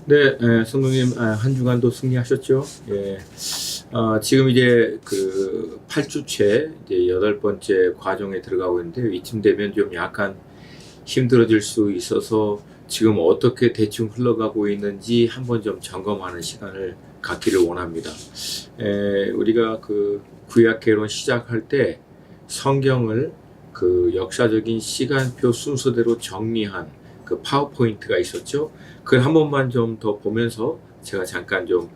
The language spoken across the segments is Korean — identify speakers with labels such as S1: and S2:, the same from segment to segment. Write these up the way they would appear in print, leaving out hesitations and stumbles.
S1: 네, 성도님, 한 주간도 승리하셨죠? 예. 지금 이제 그 8주째 이제 8번째 과정에 들어가고 있는데, 이쯤 되면 좀 약간 힘들어질 수 있어서 지금 어떻게 대충 흘러가고 있는지 한번 좀 점검하는 시간을 갖기를 원합니다. 우리가 그 구약개론 시작할 때 성경을 그 역사적인 시간표 순서대로 정리한 그 파워포인트가 있었죠. 그걸 한 번만 좀 더 보면서 제가 잠깐 좀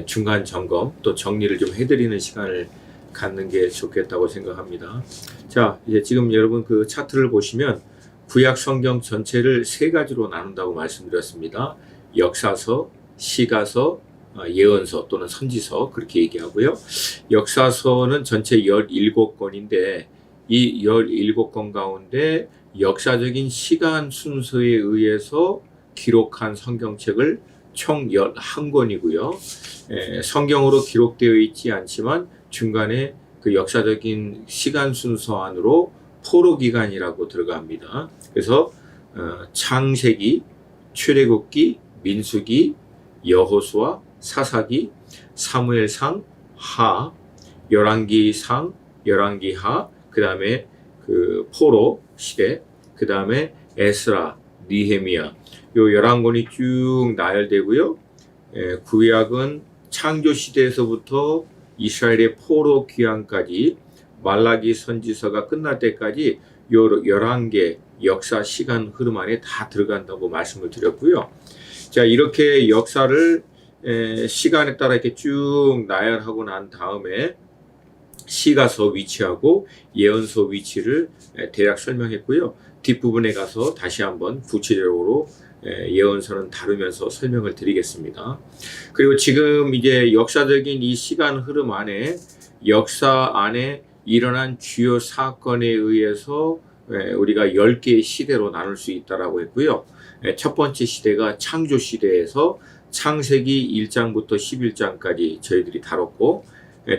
S1: 중간 점검 또 정리를 좀 해드리는 시간을 갖는 게 좋겠다고 생각합니다. 자, 이제 지금 여러분 그 차트를 보시면 구약 성경 전체를 세 가지로 나눈다고 말씀드렸습니다. 역사서, 시가서, 예언서 또는 선지서 그렇게 얘기하고요. 역사서는 전체 17권인데 이 17권 가운데 역사적인 시간 순서에 의해서 기록한 성경책을 총 11권이고요. 성경으로 기록되어 있지 않지만 중간에 그 역사적인 시간 순서 안으로 포로기간이라고 들어갑니다. 그래서 창세기, 출애굽기, 민수기, 여호수아, 사사기, 사무엘상, 하, 열왕기상, 열왕기하, 그 다음에 그 포로 시대, 그 다음에 에스라, 니헤미야, 요 11권이 쭉 나열되고요. 구약은 창조 시대에서부터 이스라엘의 포로 귀환까지 말라기 선지서가 끝날 때까지 요 11개 역사 시간 흐름 안에 다 들어간다고 말씀을 드렸고요. 자, 이렇게 역사를 시간에 따라 이렇게 쭉 나열하고 난 다음에 시가서 위치하고 예언서 위치를 대략 설명했고요. 뒷부분에 가서 다시 한번 구체적으로 예언서는 다루면서 설명을 드리겠습니다. 그리고 지금 이제 역사적인 이 시간 흐름 안에 역사 안에 일어난 주요 사건에 의해서 우리가 10개의 시대로 나눌 수 있다라고 했고요. 첫 번째 시대가 창조 시대에서 창세기 1장부터 11장까지 저희들이 다뤘고,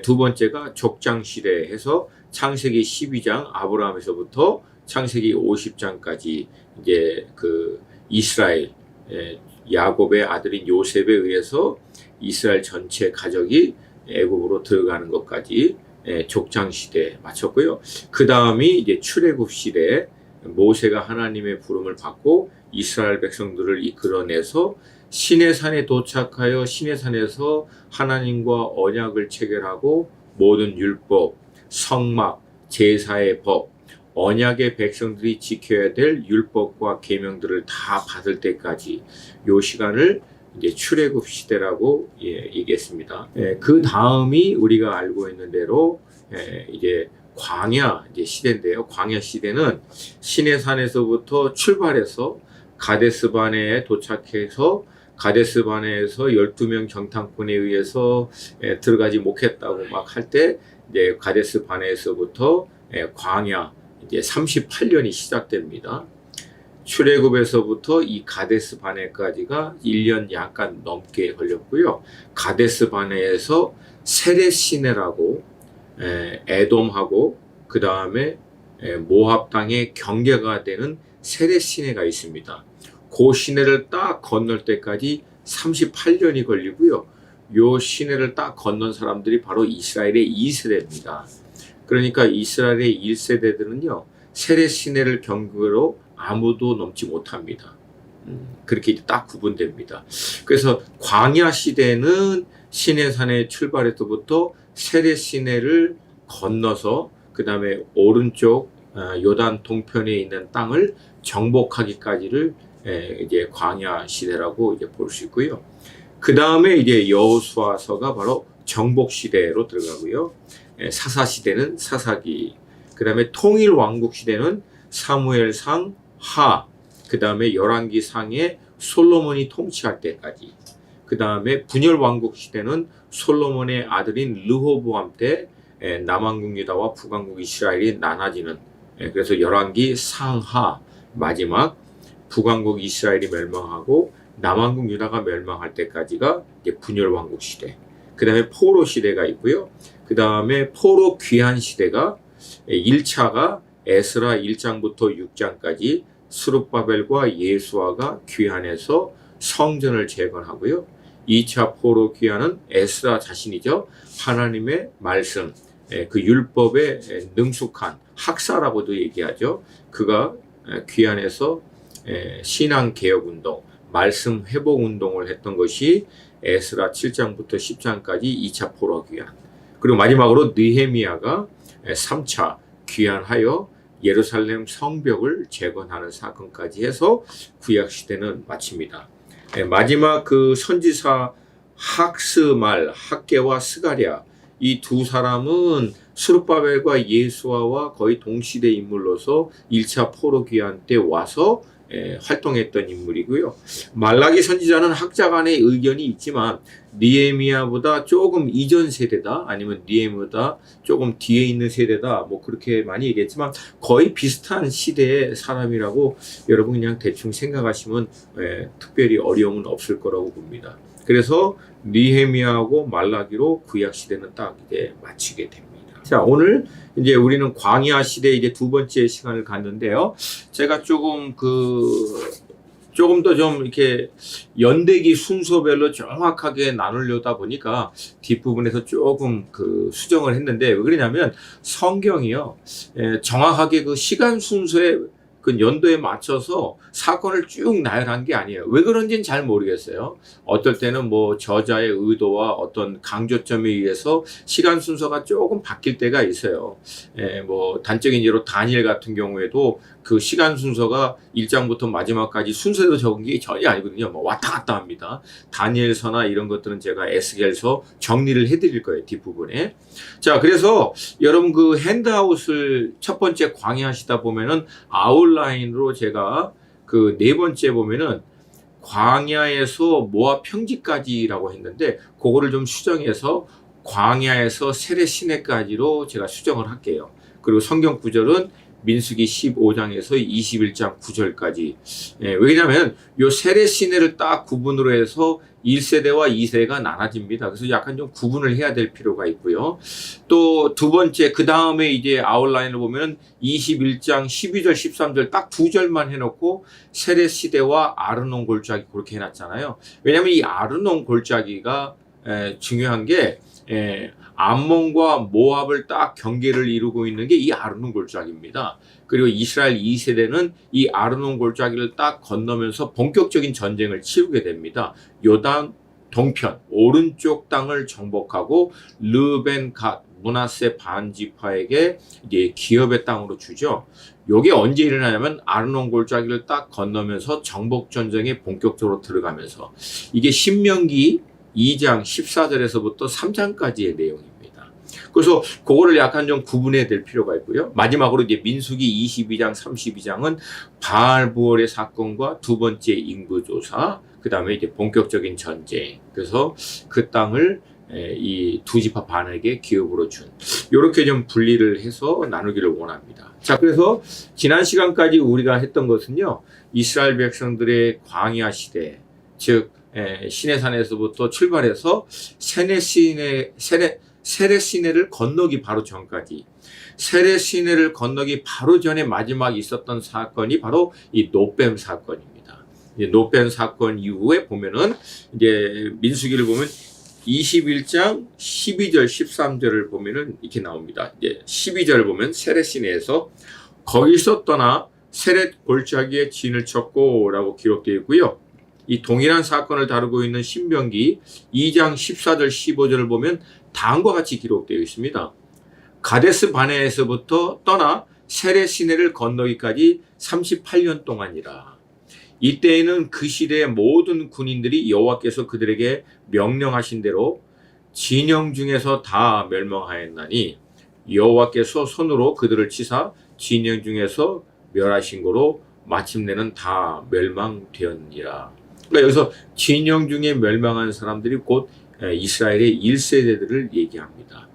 S1: 두 번째가 족장 시대에서 창세기 12장 아브라함에서부터 창세기 50장까지 이제 그 이스라엘 야곱의 아들인 요셉에 의해서 이스라엘 전체 가족이 애굽으로 들어가는 것까지 족장 시대에 마쳤고요. 그 다음이 이제 출애굽 시대, 모세가 하나님의 부름을 받고 이스라엘 백성들을 이끌어내서 시내산에 도착하여 시내산에서 하나님과 언약을 체결하고 모든 율법, 성막, 제사의 법, 언약의 백성들이 지켜야 될 율법과 계명들을 다 받을 때까지 요 시간을 이제 출애굽 시대라고 얘기했습니다. 그 다음이 우리가 알고 있는 대로 이제 광야 이제 시대인데요. 광야 시대는 시내산에서부터 출발해서 가데스바네에 도착해서 가데스바네에서 12명 정탐꾼에 의해서 들어가지 못했다고 막 할 때 이제 가데스바네에서부터 광야 이제 38년이 시작됩니다. 출애굽에서부터 이 가데스 바네까지가 1년 약간 넘게 걸렸고요. 가데스 바네에서 세렛 시내라고 에돔하고 그 다음에 모압 땅의 경계가 되는 세렛 시내가 있습니다. 그 시내를 딱 건널 때까지 38년이 걸리고요. 요 시내를 딱 건넌 사람들이 바로 이스라엘의 2세대입니다. 그러니까 이스라엘의 1세대들은요. 세렛 시내를 경계로 아무도 넘지 못합니다. 그렇게 딱 구분됩니다. 그래서 광야 시대는 시내산에 출발해서부터 세렛 시내를 건너서 그 다음에 오른쪽 요단 동편에 있는 땅을 정복하기까지를 이제 광야 시대라고 이제 볼 수 있고요. 그 다음에 이제 여호수아서가 바로 정복 시대로 들어가고요. 사사 시대는 사사기, 그 다음에 통일 왕국 시대는 사무엘상, 하, 그 다음에 열왕기상에 솔로몬이 통치할 때까지, 그 다음에 분열 왕국 시대는 솔로몬의 아들인 르호보암 때 남왕국 유다와 북왕국 이스라엘이 나눠지는, 그래서 열왕기 상하, 마지막 북왕국 이스라엘이 멸망하고 남왕국 유다가 멸망할 때까지가 이제 분열 왕국 시대. 그 다음에 포로 시대가 있고요. 그 다음에 포로 귀환 시대가 1차가 에스라 1장부터 6장까지 스룹바벨과 예수아가 귀환해서 성전을 재건하고요. 2차 포로 귀환은 에스라 자신이죠. 하나님의 말씀, 그 율법에 능숙한 학사라고도 얘기하죠. 그가 귀환해서 신앙 개혁 운동, 말씀 회복 운동을 했던 것이 에스라 7장부터 10장까지 2차 포로 귀환. 그리고 마지막으로 느헤미야가 3차 귀환하여 예루살렘 성벽을 재건하는 사건까지 해서 구약 시대는 마칩니다. 마지막 그 선지사 학스말, 학개와 스가랴, 이 두 사람은 스룹바벨과 예수아와 거의 동시대 인물로서 1차 포로 귀환 때 와서 활동했던 인물이고요. 말라기 선지자는 학자 간의 의견이 있지만 느헤미야보다 조금 이전 세대다, 아니면 느헤미야보다 조금 뒤에 있는 세대다, 뭐 그렇게 많이 얘기했지만 거의 비슷한 시대의 사람이라고 여러분 그냥 대충 생각하시면 특별히 어려움은 없을 거라고 봅니다. 그래서 느헤미야하고 말라기로 구약 시대는 딱 이제 마치게 됩니다. 자, 오늘 이제 우리는 광야 시대 이제 두 번째 시간을 갖는데요. 제가 조금 더 좀 이렇게 연대기 순서별로 정확하게 나누려다 보니까 뒷부분에서 조금 수정을 했는데, 왜 그러냐면 성경이요, 정확하게 그 시간 순서에 그 연도에 맞춰서 사건을 쭉 나열한 게 아니에요. 왜 그런지는 잘 모르겠어요. 어떨 때는 뭐 저자의 의도와 어떤 강조점에 의해서 시간 순서가 조금 바뀔 때가 있어요. 뭐 단적인 예로 다니엘 같은 경우에도 그 시간 순서가 1장부터 마지막까지 순서대로 적은 게 전혀 아니거든요. 뭐 왔다 갔다 합니다. 다니엘서나 이런 것들은 제가 에스겔서 정리를 해드릴 거예요, 뒷부분에. 자, 그래서 여러분 그 핸드아웃을 첫 번째 광야하시다 보면은 아웃라인으로 제가 그 네 번째 보면은 광야에서 모압 평지까지라고 했는데, 그거를 좀 수정해서 광야에서 세례 시내까지로 제가 수정을 할게요. 그리고 성경 구절은 민수기 15장에서 21장 9절까지. 왜냐하면 요 세례 시내를 딱 구분으로 해서 1세대와 2세대가 나눠집니다. 그래서 약간 좀 구분을 해야 될 필요가 있고요. 또 두 번째, 그 다음에 이제 아웃라인을 보면 21장 12절 13절 딱 두 절만 해놓고 세례 시대와 아르논 골짜기 그렇게 해놨잖아요. 왜냐하면 이 아르논 골짜기가 중요한 게 암몬과 모압을 딱 경계를 이루고 있는 게 이 아르논 골짜기입니다. 그리고 이스라엘 2세대는 이 아르논 골짜기를 딱 건너면서 본격적인 전쟁을 치르게 됩니다. 요단 동편 오른쪽 땅을 정복하고 르벤 갓 므낫세 반지파에게 이제 기업의 땅으로 주죠. 요게 언제 일어나냐면 아르논 골짜기를 딱 건너면서 정복 전쟁에 본격적으로 들어가면서, 이게 신명기 2장 14절에서부터 3장까지의 내용입니다. 그래서 그거를 약간 좀 구분해야 될 필요가 있고요. 마지막으로 이제 민수기 22장 32장은 바알부올의 사건과 두 번째 인구조사, 그 다음에 이제 본격적인 전쟁. 그래서 그 땅을 이 두 지파 반에게 기업으로 준, 이렇게 좀 분리를 해서 나누기를 원합니다. 자, 그래서 지난 시간까지 우리가 했던 것은요, 이스라엘 백성들의 광야 시대, 즉 시내산에서부터 출발해서 세례 시내를 건너기 바로 전까지, 세례 시내를 건너기 바로 전에 마지막 있었던 사건이 바로 이 노뱀 사건입니다. 노뱀 사건 이후에 보면은 이제 민수기를 보면 21장 12절 13절을 보면은 이렇게 나옵니다. 이제 12절을 보면 세례 시내에서 거기서 떠나 세렛 골짜기에 진을 쳤고라고 기록되어 있고요. 이 동일한 사건을 다루고 있는 신명기 2장 14절 15절을 보면 다음과 같이 기록되어 있습니다. 가데스 바네에서부터 떠나 세렛 시내를 건너기까지 38년 동안이라. 이때에는 그 시대의 모든 군인들이 여호와께서 그들에게 명령하신 대로 진영 중에서 다 멸망하였나니 여호와께서 손으로 그들을 치사 진영 중에서 멸하신 거로 마침내는 다 멸망되었니라. 그러니까 여기서 진영 중에 멸망한 사람들이 곧 이스라엘의 1세대들을 얘기합니다.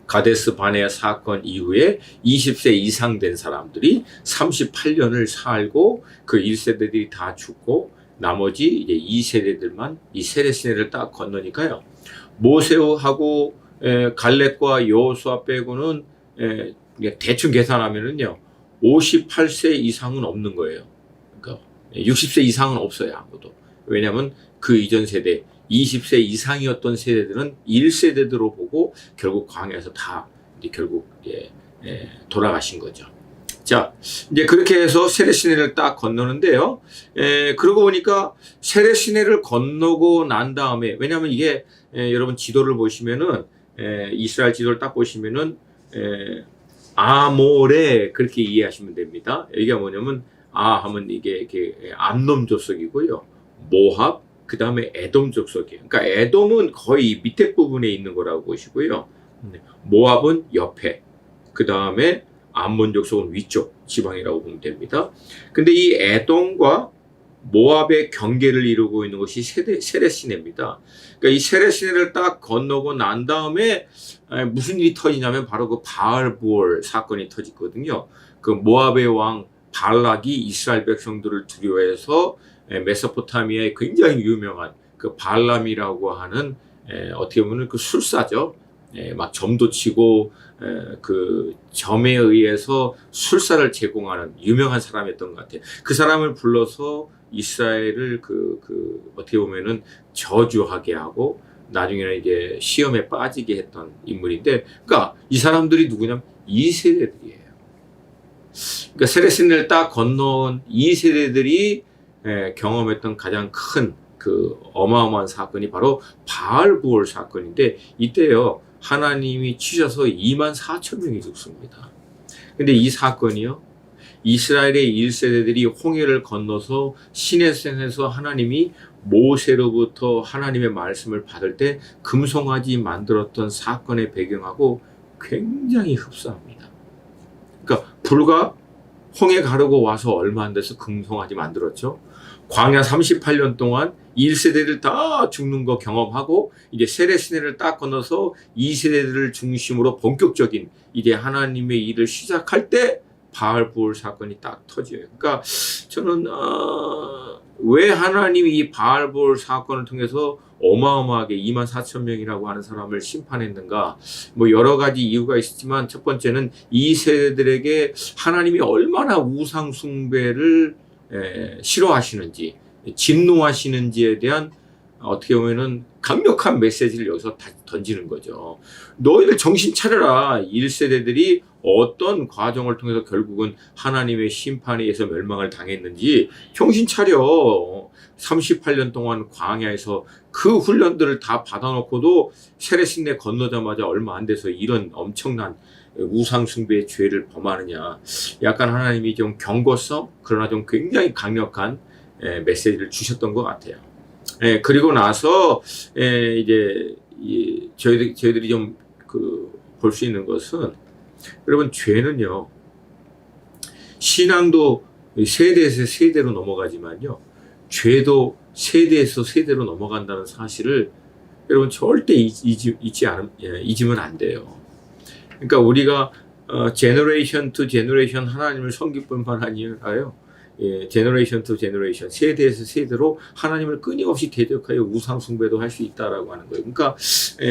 S1: 가데스 바네아 사건 이후에 20세 이상 된 사람들이 38년을 살고 그 1세대들이 다 죽고 나머지 이제 2세대들만 이 세례 시내를 딱 건너니까요. 모세하고 갈렙과 여호수아 빼고는 대충 계산하면은요 58세 이상은 없는 거예요. 그러니까 60세 이상은 없어요, 아무도. 왜냐하면 그 이전 세대 20세 이상이었던 세대들은 1세대대로 보고 결국 광야에서 다 이제 결국 돌아가신 거죠. 자, 이제 그렇게 해서 세례시내를 딱 건너는데요. 그러고 보니까 세례시내를 건너고 난 다음에, 왜냐하면 이게 여러분 지도를 보시면은 이스라엘 지도를 딱 보시면은 아모레 그렇게 이해하시면 됩니다. 여기가 뭐냐면 하면 이게 암놈 족속이고요. 모합 그 다음에 에돔 족속이에요. 그러니까 에돔은 거의 밑에 부분에 있는 거라고 보시고요. 모합은 옆에, 그 다음에 암몬 족속은 위쪽 지방이라고 보면 됩니다. 근데 이 에돔과 모압의 경계를 이루고 있는 것이 세례시내입니다. 그러니까 이 세례시내를 딱 건너고 난 다음에 무슨 일이 터지냐면 바로 그 바알부올 사건이 터지거든요. 그 모압의 왕 발락이 이스라엘 백성들을 두려워해서 메소포타미아의 굉장히 유명한 그 발람이라고 하는 어떻게 보면 그 술사죠. 막 점도 치고 그 점에 의해서 술사를 제공하는 유명한 사람이었던 것 같아요. 그 사람을 불러서 이스라엘을 어떻게 보면은 저주하게 하고 나중에는 이제 시험에 빠지게 했던 인물인데, 그러니까 이 사람들이 누구냐면 2세대들이에요. 그러니까 세례시내를 딱 건너온 2세대들이 경험했던 가장 큰 그 어마어마한 사건이 바로 바알부올 사건인데, 이때요 하나님이 치셔서 24,000명이 죽습니다. 근데 이 사건이요, 이스라엘의 1세대들이 홍해를 건너서 시내산에서 하나님이 모세로부터 하나님의 말씀을 받을 때 금송아지 만들었던 사건의 배경하고 굉장히 흡사합니다. 그러니까 불과 홍해 가르고 와서 얼마 안 돼서 금송아지 만들었죠. 광야 38년 동안 1세대들 다 죽는 거 경험하고 이제 세례시내를 딱 건너서 2세대들을 중심으로 본격적인 이제 하나님의 일을 시작할 때 바알부올 사건이 딱 터져요. 그러니까 저는 왜 하나님이 이 바알부올 사건을 통해서 어마어마하게 24,000명이라고 하는 사람을 심판했는가, 뭐 여러 가지 이유가 있었지만 첫 번째는 이 세대들에게 하나님이 얼마나 우상 숭배를 싫어하시는지, 진노하시는지에 대한 어떻게 보면은 강력한 메시지를 여기서 다 던지는 거죠. 너희들 정신 차려라. 1세대들이 어떤 과정을 통해서 결국은 하나님의 심판에 의해서 멸망을 당했는지 정신 차려. 38년 동안 광야에서 그 훈련들을 다 받아놓고도 세례시내 건너자마자 얼마 안 돼서 이런 엄청난 우상숭배의 죄를 범하느냐. 약간 하나님이 좀 경고성, 그러나 좀 굉장히 강력한 메시지를 주셨던 것 같아요. 그리고 나서 이제 저희들이 좀 볼 수 있는 것은, 여러분 죄는요 신앙도 세대에서 세대로 넘어가지만요 죄도 세대에서 세대로 넘어간다는 사실을 여러분 절대 잊으면 안 돼요. 그러니까 우리가 제너레이션 투 제너레이션 하나님을 섬길 뿐만 아니라요, 제너레이션 투 제너레이션 세대에서 세대로 하나님을 끊임없이 대적하여 우상 숭배도 할 수 있다라고 하는 거예요. 그러니까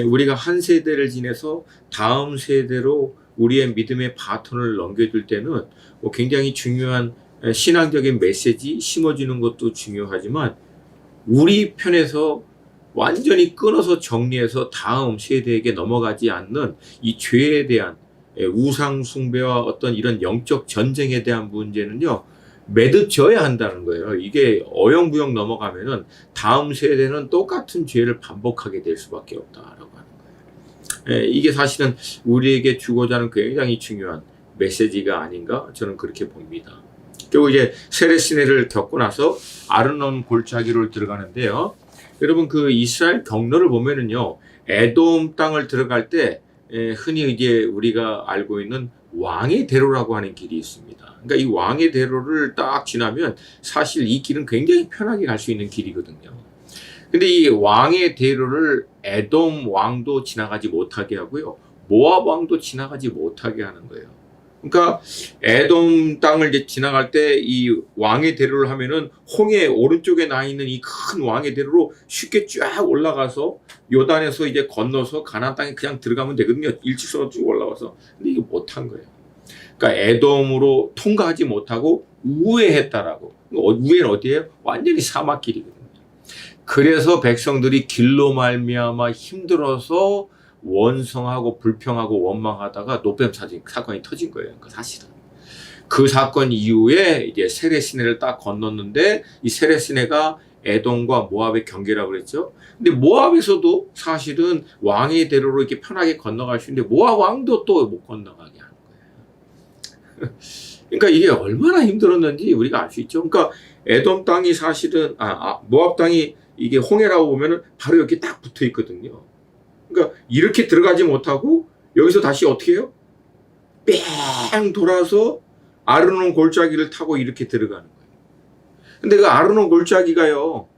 S1: 우리가 한 세대를 지내서 다음 세대로 우리의 믿음의 바톤을 넘겨줄 때는 굉장히 중요한 신앙적인 메시지 심어주는 것도 중요하지만, 우리 편에서 완전히 끊어서 정리해서 다음 세대에게 넘어가지 않는 이 죄에 대한 우상 숭배와 어떤 이런 영적 전쟁에 대한 문제는요 매듭져야 한다는 거예요. 이게 어영부영 넘어가면은 다음 세대는 똑같은 죄를 반복하게 될 수밖에 없다라고 하는 거예요. 이게 사실은 우리에게 주고자 하는 굉장히 중요한 메시지가 아닌가 저는 그렇게 봅니다. 그리고 이제 세례시내를 겪고 나서 아르논 골짜기로 들어가는데요. 여러분 그 이스라엘 경로를 보면은요, 에돔 땅을 들어갈 때 흔히 이제 우리가 알고 있는 왕의 대로라고 하는 길이 있습니다. 그러니까 이 왕의 대로를 딱 지나면 사실 이 길은 굉장히 편하게 갈 수 있는 길이거든요. 근데 이 왕의 대로를 에돔 왕도 지나가지 못하게 하고요, 모압 왕도 지나가지 못하게 하는 거예요. 그러니까 에돔 땅을 이제 지나갈 때 이 왕의 대로를 하면은 홍해 오른쪽에 나 있는 이 큰 왕의 대로로 쉽게 쫙 올라가서 요단에서 이제 건너서 가나안 땅에 그냥 들어가면 되거든요. 일직선으로 쭉 올라가서. 근데 이거 못한 거예요. 그러니까 에돔으로 통과하지 못하고 우회했다라고. 우회는 어디예요? 완전히 사막길이거든요. 그래서 백성들이 길로 말미암아 힘들어서 원성하고 불평하고 원망하다가 노뱀 사건이 터진 거예요. 그 사실은. 그 사건 이후에 이제 세례 시내를 딱 건넜는데 이 세례 시내가 에돔과 모압의 경계라고 그랬죠. 근데 모압에서도 사실은 왕의 대로로 이렇게 편하게 건너갈 수 있는데 모압 왕도 또 못 건너가게 하는 거예요. 그러니까 이게 얼마나 힘들었는지 우리가 알 수 있죠. 그러니까 에돔 땅이 사실은 모압 땅이 이게 홍해라고 보면은 바로 여기 딱 붙어 있거든요. 그러니까 이렇게 들어가지 못하고 여기서 다시 어떻게 해요? 뺑 돌아서 아르논 골짜기를 타고 이렇게 들어가는 거예요. 근데 그 아르논 골짜기가요,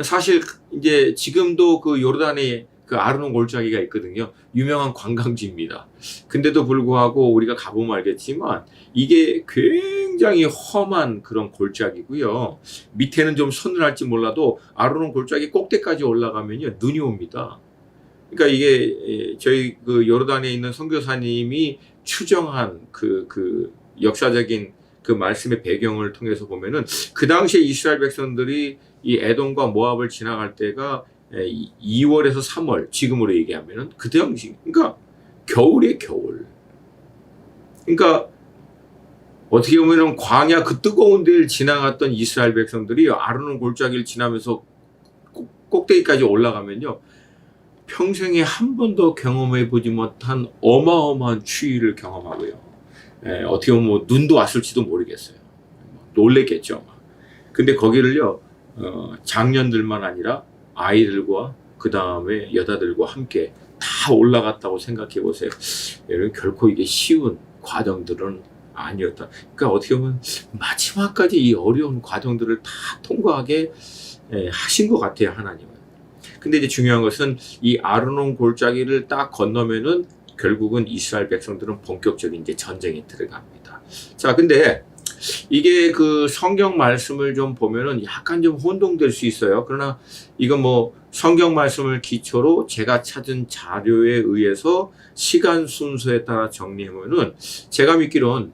S1: 사실 이제 지금도 그 요르단에 그 아르논 골짜기가 있거든요. 유명한 관광지입니다. 근데도 불구하고 우리가 가보면 알겠지만 이게 굉장히 험한 그런 골짜기고요. 밑에는 좀 서늘할지 몰라도 아르논 골짜기 꼭대까지 올라가면요 눈이 옵니다. 그러니까 이게 저희 그 요르단에 있는 선교사님이 추정한 그 역사적인 그 말씀의 배경을 통해서 보면은 그 당시에 이스라엘 백성들이 이 에돔과 모압을 지나갈 때가 2월에서 3월, 지금으로 얘기하면은 그 당시, 그러니까 겨울이에요, 겨울. 그러니까 어떻게 보면은 광야 그 뜨거운 데를 지나갔던 이스라엘 백성들이 아르논 골짜기를 지나면서 꼭대기까지 올라가면요, 평생에 한 번도 경험해 보지 못한 어마어마한 추위를 경험하고요. 어떻게 보면 뭐 눈도 왔을지도 모르겠어요. 놀랬겠죠. 근데 거기를요, 장년들만 아니라 아이들과 그 다음에 여자들과 함께 다 올라갔다고 생각해 보세요. 여러분, 결코 이게 쉬운 과정들은 아니었다. 그러니까 어떻게 보면 마지막까지 이 어려운 과정들을 다 통과하게 하신 것 같아요, 하나님은. 근데 이제 중요한 것은 이 아르논 골짜기를 딱 건너면은 결국은 이스라엘 백성들은 본격적인 이제 전쟁에 들어갑니다. 자, 근데 이게 그 성경 말씀을 좀 보면은 약간 좀 혼동될 수 있어요. 그러나 이건 뭐 성경 말씀을 기초로 제가 찾은 자료에 의해서 시간 순서에 따라 정리하면은 제가 믿기로는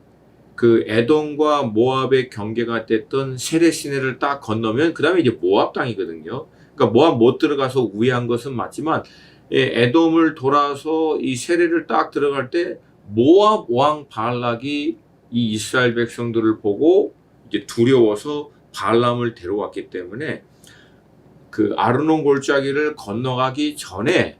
S1: 그 에돔과 모압의 경계가 됐던 세례 시내를 딱 건너면 그 다음에 이제 모압 땅이거든요. 그러니까 모압 못 들어가서 우회한 것은 맞지만 에돔을 돌아서 이 세례를 딱 들어갈 때 모압 왕 발락이 이 이스라엘 백성들을 보고 이제 두려워서 발람을 데려왔기 때문에 그 아르논 골짜기를 건너가기 전에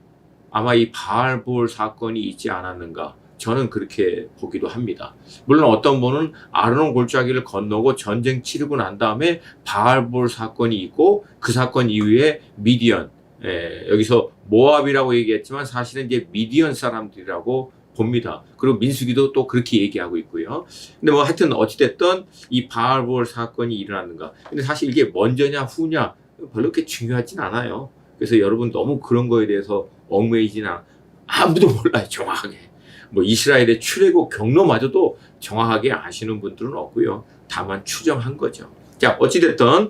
S1: 아마 이 바알볼 사건이 있지 않았는가, 저는 그렇게 보기도 합니다. 물론 어떤 분은 아르논 골짜기를 건너고 전쟁 치르고 난 다음에 바알볼 사건이 있고 그 사건 이후에 미디안, 여기서 모압이라고 얘기했지만 사실은 이제 미디안 사람들이라고 봅니다. 그리고 민수기도 또 그렇게 얘기하고 있고요. 근데 뭐 하여튼 어찌됐든 이 바알볼 사건이 일어났는가. 근데 사실 이게 먼저냐 후냐 별로 그렇게 중요하진 않아요. 그래서 여러분 너무 그런 거에 대해서 얽매이지는 아무도 몰라요, 정확하게. 뭐 이스라엘의 출애굽 경로마저도 정확하게 아시는 분들은 없고요. 다만 추정한 거죠. 자, 어찌됐든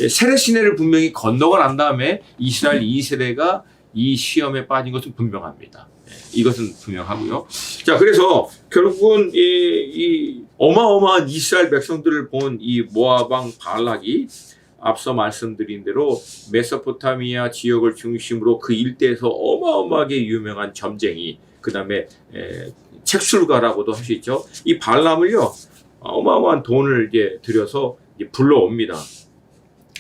S1: 세례 시내를 분명히 건너고 난 다음에 이스라엘 2세대가 이 시험에 빠진 것은 분명합니다. 이것은 분명하고요. 자, 그래서 결국은 이 어마어마한 이스라엘 백성들을 본 이 모압 왕 발락이 앞서 말씀드린 대로 메소포타미아 지역을 중심으로 그 일대에서 어마어마하게 유명한 점쟁이, 그 다음에 책술가라고도 할 수 있죠. 이 발람을요, 어마어마한 돈을 이제 들여서 이제 불러옵니다.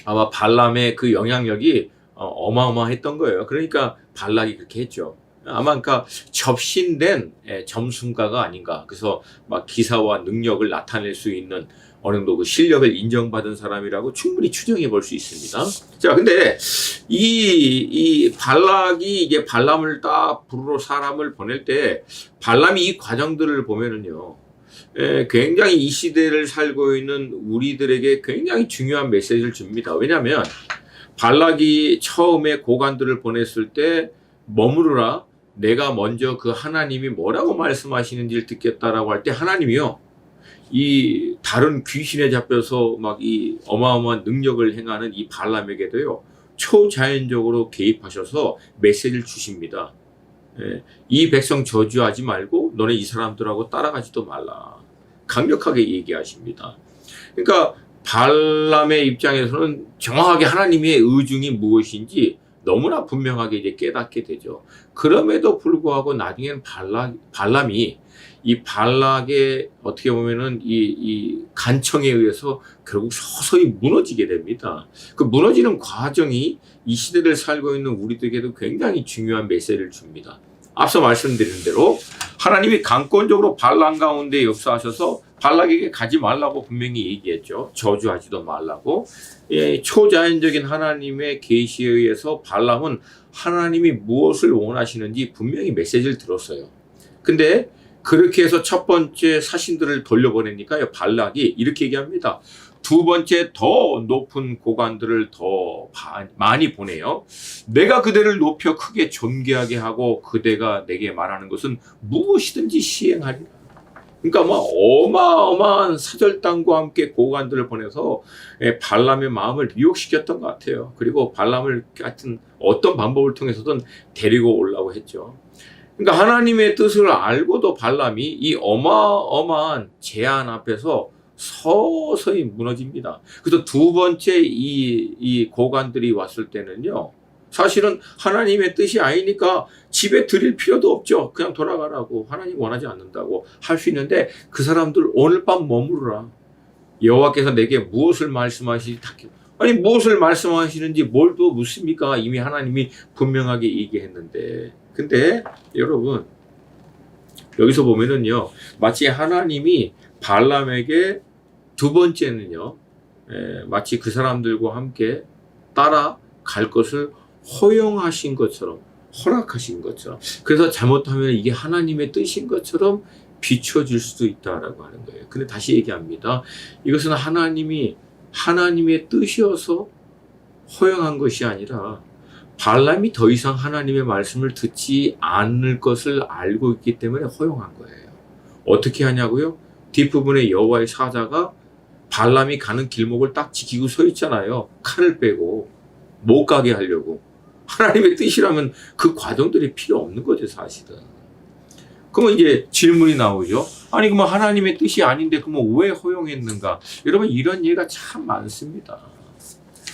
S1: 아마 발람의 그 영향력이 어마어마했던 거예요. 그러니까 발락이 그렇게 했죠. 아마 그러니까 접신된 점순가가 아닌가. 그래서 막 기사와 능력을 나타낼 수 있는 어느 정도 그 실력을 인정받은 사람이라고 충분히 추정해 볼 수 있습니다. 자, 근데 이 발락이 이제 발람을 딱 부르러 사람을 보낼 때 발람이 이 과정들을 보면은요, 굉장히 이 시대를 살고 있는 우리들에게 굉장히 중요한 메시지를 줍니다. 왜냐하면 발락이 처음에 고관들을 보냈을 때 머무르라, 내가 먼저 그 하나님이 뭐라고 말씀하시는지를 듣겠다라고 할 때 하나님이요, 이 다른 귀신에 잡혀서 막 이 어마어마한 능력을 행하는 이 발람에게도요 초자연적으로 개입하셔서 메시지를 주십니다. 이 백성 저주하지 말고 너네 이 사람들하고 따라가지도 말라, 강력하게 얘기하십니다. 그러니까 발람의 입장에서는 정확하게 하나님의 의중이 무엇인지 너무나 분명하게 이제 깨닫게 되죠. 그럼에도 불구하고 나중에는 발람이 이 발락의 어떻게 보면은 이 간청에 의해서 결국 서서히 무너지게 됩니다. 그 무너지는 과정이 이 시대를 살고 있는 우리들에게도 굉장히 중요한 메시지를 줍니다. 앞서 말씀드린 대로 하나님이 강권적으로 발람 가운데 역사하셔서 발락에게 가지 말라고 분명히 얘기했죠. 저주하지도 말라고. 예, 초자연적인 하나님의 계시에 의해서 발람은 하나님이 무엇을 원하시는지 분명히 메시지를 들었어요. 근데 그렇게 해서 첫 번째 사신들을 돌려보내니까요, 발락이 이렇게 얘기합니다. 두 번째 더 높은 고관들을 더 많이 보내요. 내가 그대를 높여 크게 존귀하게 하고 그대가 내게 말하는 것은 무엇이든지 시행하리라. 그러니까 뭐 어마어마한 사절단과 함께 고관들을 보내서 발람의 마음을 유혹시켰던 것 같아요. 그리고 발람을 같은 어떤 방법을 통해서든 데리고 오려고 했죠. 그러니까 하나님의 뜻을 알고도 발람이 이 어마어마한 제안 앞에서 서서히 무너집니다. 그래서 두 번째 이 고관들이 왔을 때는요, 사실은 하나님의 뜻이 아니니까 집에 들일 필요도 없죠. 그냥 돌아가라고, 하나님 원하지 않는다고 할 수 있는데, 그 사람들 오늘 밤 머무르라. 여호와께서 내게 무엇을 말씀하시지? 아니 무엇을 말씀하시는지 뭘 또 묻습니까? 이미 하나님이 분명하게 얘기했는데. 근데 여러분 여기서 보면은요, 마치 하나님이 발람에게 두 번째는요, 마치 그 사람들과 함께 따라갈 것을 허용하신 것처럼, 허락하신 것처럼, 그래서 잘못하면 이게 하나님의 뜻인 것처럼 비춰질 수도 있다라고 하는 거예요. 근데 다시 얘기합니다. 이것은 하나님의 뜻이어서 허용한 것이 아니라 발람이 더 이상 하나님의 말씀을 듣지 않을 것을 알고 있기 때문에 허용한 거예요. 어떻게 하냐고요? 뒷부분에 여호와의 사자가 발람이 가는 길목을 딱 지키고 서 있잖아요. 칼을 빼고 못 가게 하려고. 하나님의 뜻이라면 그 과정들이 필요 없는 거죠, 사실은. 그러면 이제 질문이 나오죠. 아니 그러면 하나님의 뜻이 아닌데 그러면 왜 허용했는가? 여러분 이런 예가 참 많습니다.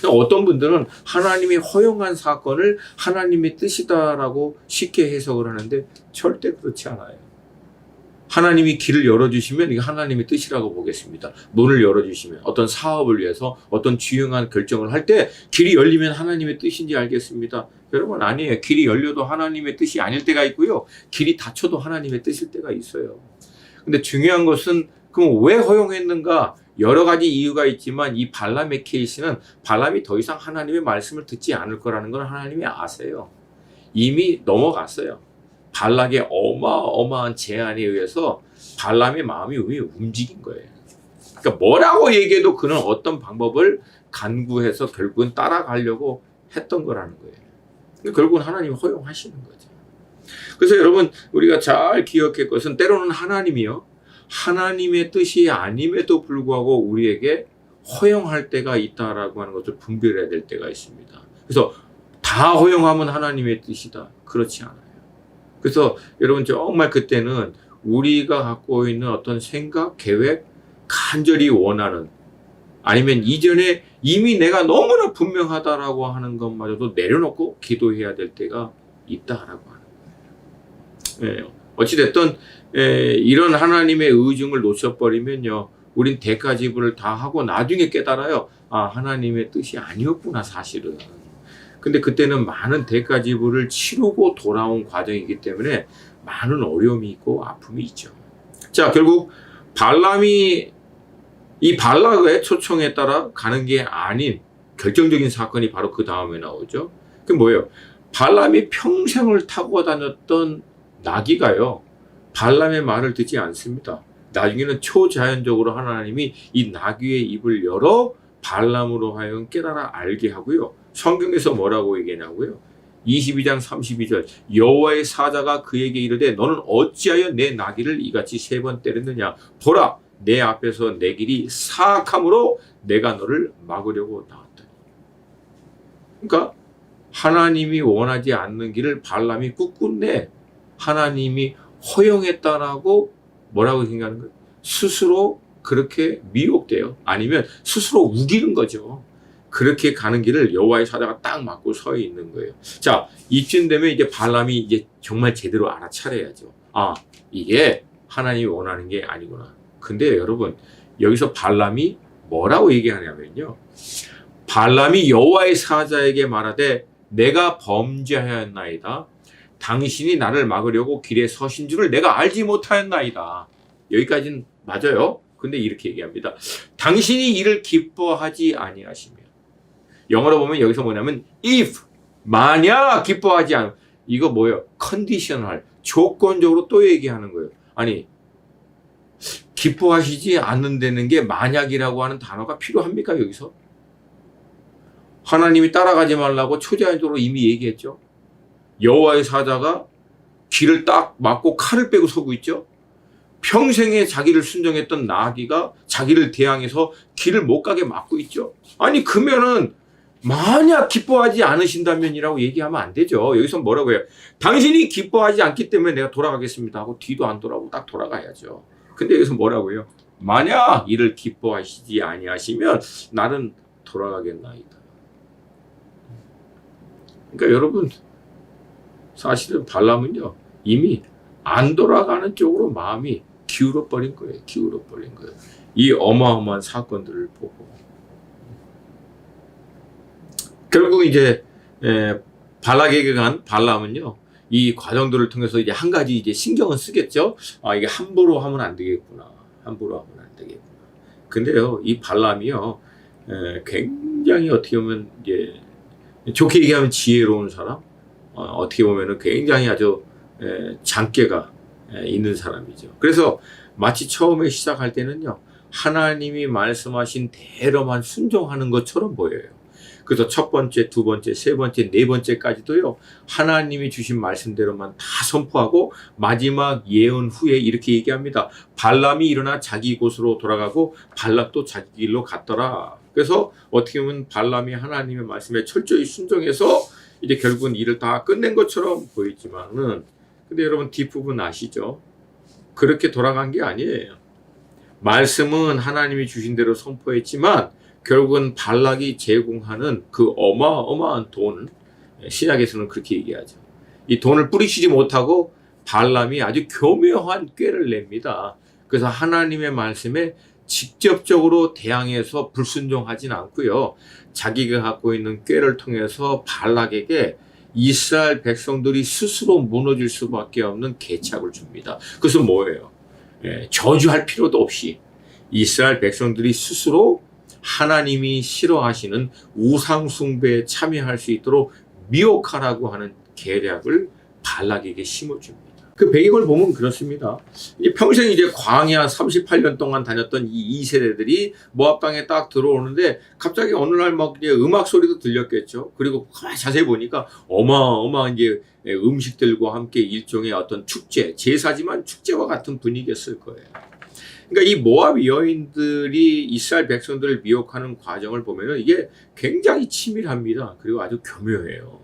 S1: 어떤 분들은 하나님이 허용한 사건을 하나님의 뜻이다라고 쉽게 해석을 하는데 절대 그렇지 않아요. 하나님이 길을 열어주시면 이게 하나님의 뜻이라고 보겠습니다. 문을 열어주시면 어떤 사업을 위해서 어떤 중요한 결정을 할 때 길이 열리면 하나님의 뜻인지 알겠습니다. 여러분 아니에요. 길이 열려도 하나님의 뜻이 아닐 때가 있고요. 길이 닫혀도 하나님의 뜻일 때가 있어요. 근데 중요한 것은 그럼 왜 허용했는가? 여러 가지 이유가 있지만 이 발람의 케이스는 발람이 더 이상 하나님의 말씀을 듣지 않을 거라는 걸 하나님이 아세요. 이미 넘어갔어요. 발락의 어마어마한 제안에 의해서 발람의 마음이 움직인 거예요. 그러니까 뭐라고 얘기해도 그는 어떤 방법을 간구해서 결국은 따라가려고 했던 거라는 거예요. 결국은 하나님이 허용하시는 거죠. 그래서 여러분 우리가 잘 기억할 것은 때로는 하나님이요, 하나님의 뜻이 아님에도 불구하고 우리에게 허용할 때가 있다라고 하는 것을 분별해야 될 때가 있습니다. 그래서 다 허용하면 하나님의 뜻이다. 그렇지 않아요. 그래서 여러분 정말 그때는 우리가 갖고 있는 어떤 생각, 계획, 간절히 원하는, 아니면 이전에 이미 내가 너무나 분명하다라고 하는 것마저도 내려놓고 기도해야 될 때가 있다라고 하는 거예요. 어찌됐든 이런 하나님의 의중을 놓쳐버리면요, 우린 대가 지불을 다 하고 나중에 깨달아요. 아, 하나님의 뜻이 아니었구나 사실은. 근데 그때는 많은 대가 지불을 치르고 돌아온 과정이기 때문에 많은 어려움이 있고 아픔이 있죠. 자, 결국 발람이 이 발락의 초청에 따라 가는 게 아닌 결정적인 사건이 바로 그 다음에 나오죠. 그게 뭐예요? 발람이 평생을 타고 다녔던 나귀가요, 발람의 말을 듣지 않습니다. 나중에는 초자연적으로 하나님이 이 나귀의 입을 열어 발람으로 하여금 깨달아 알게 하고요. 성경에서 뭐라고 얘기하냐고요? 22장 32절 여호와의 사자가 그에게 이르되 너는 어찌하여 내 나귀를 이같이 3번 때렸느냐? 보라, 내 앞에서 내 길이 사악함으로 내가 너를 막으려고 나왔다. 그러니까 하나님이 원하지 않는 길을 발람이 꿋꿋내 하나님이 허용했다라고 뭐라고 생각하는 거예요? 스스로 그렇게 미혹돼요. 아니면 스스로 우기는 거죠. 그렇게 가는 길을 여호와의 사자가 딱 막고 서 있는 거예요. 자, 이쯤 되면 이제 발람이 이제 정말 제대로 알아차려야죠. 아, 이게 하나님이 원하는 게 아니구나. 근데 여러분, 여기서 발람이 뭐라고 얘기하냐면요. 발람이 여호와의 사자에게 말하되 내가 범죄하였나이다. 당신이 나를 막으려고 길에 서신 줄을 내가 알지 못하였나이다. 여기까지는 맞아요. 근데 이렇게 얘기합니다. 당신이 이를 기뻐하지 아니하시며. 영어로 보면 여기서 뭐냐면 if, 만약 기뻐하지 않으면. 이거 뭐예요? 컨디셔널, 조건적으로 또 얘기하는 거예요. 아니, 기뻐하시지 않는다는 게 만약이라고 하는 단어가 필요합니까 여기서? 하나님이 따라가지 말라고 초자연적으로 이미 얘기했죠. 여호와의 사자가 길을 딱 막고 칼을 빼고 서고 있죠. 평생에 자기를 순종했던 나귀가 자기를 대항해서 길을 못 가게 막고 있죠. 아니 그러면은 만약 기뻐하지 않으신다면이라고 얘기하면 안 되죠. 여기서 뭐라고 해요? 당신이 기뻐하지 않기 때문에 내가 돌아가겠습니다 하고 뒤도 안 돌아보고 딱 돌아가야죠. 근데 여기서 뭐라고 해요? 만약 이를 기뻐하시지 아니하시면 나는 돌아가겠나이다. 그러니까 여러분, 사실은 발람은요 이미 안 돌아가는 쪽으로 마음이 기울어 버린 거예요. 기울어 버린 거예요. 이 어마어마한 사건들을 보고 결국 이제 발락에게 간 발람은요 이 과정들을 통해서 이제 한 가지 이제 신경은 쓰겠죠. 아, 이게 함부로 하면 안 되겠구나. 함부로 하면 안 되겠구나. 근데요 이 발람이요 굉장히 어떻게 보면 이제 좋게 얘기하면 지혜로운 사람, 어떻게 보면은 굉장히 아주 장깨가 있는 사람이죠. 그래서 마치 처음에 시작할 때는요 하나님이 말씀하신 대로만 순종하는 것처럼 보여요. 그래서 첫 번째, 두 번째, 세 번째, 네 번째까지도요 하나님이 주신 말씀대로만 다 선포하고 마지막 예언 후에 이렇게 얘기합니다. 발람이 일어나 자기 곳으로 돌아가고 발락도 자기 길로 갔더라. 그래서 어떻게 보면 발람이 하나님의 말씀에 철저히 순종해서 이제 결국은 일을 다 끝낸 것처럼 보이지만은 근데 여러분 뒷부분 아시죠? 그렇게 돌아간 게 아니에요. 말씀은 하나님이 주신 대로 선포했지만 결국은 발락이 제공하는 그 어마어마한 돈, 신약에서는 그렇게 얘기하죠. 이 돈을 뿌리치지 못하고 발람이 아주 교묘한 꾀를 냅니다. 그래서 하나님의 말씀에 직접적으로 대항해서 불순종하진 않고요. 자기가 갖고 있는 꾀를 통해서 발락에게 이스라엘 백성들이 스스로 무너질 수밖에 없는 계책을 줍니다. 그래서 뭐예요? 저주할 필요도 없이 이스라엘 백성들이 스스로 하나님이 싫어하시는 우상 숭배에 참여할 수 있도록 미혹하라고 하는 계략을 발락에게 심어줍니다. 그 배경을 보면 그렇습니다. 평생 이제 광야 38년 동안 다녔던 이 세대들이 모압 땅에 딱 들어오는데 갑자기 어느 날 막 이제 음악 소리도 들렸겠죠. 그리고 자세히 보니까 어마어마한 이제 음식들과 함께 일종의 어떤 축제, 제사지만 축제와 같은 분위기였을 거예요. 그러니까 이 모압 여인들이 이스라엘 백성들을 미혹하는 과정을 보면은 이게 굉장히 치밀합니다. 그리고 아주 교묘해요.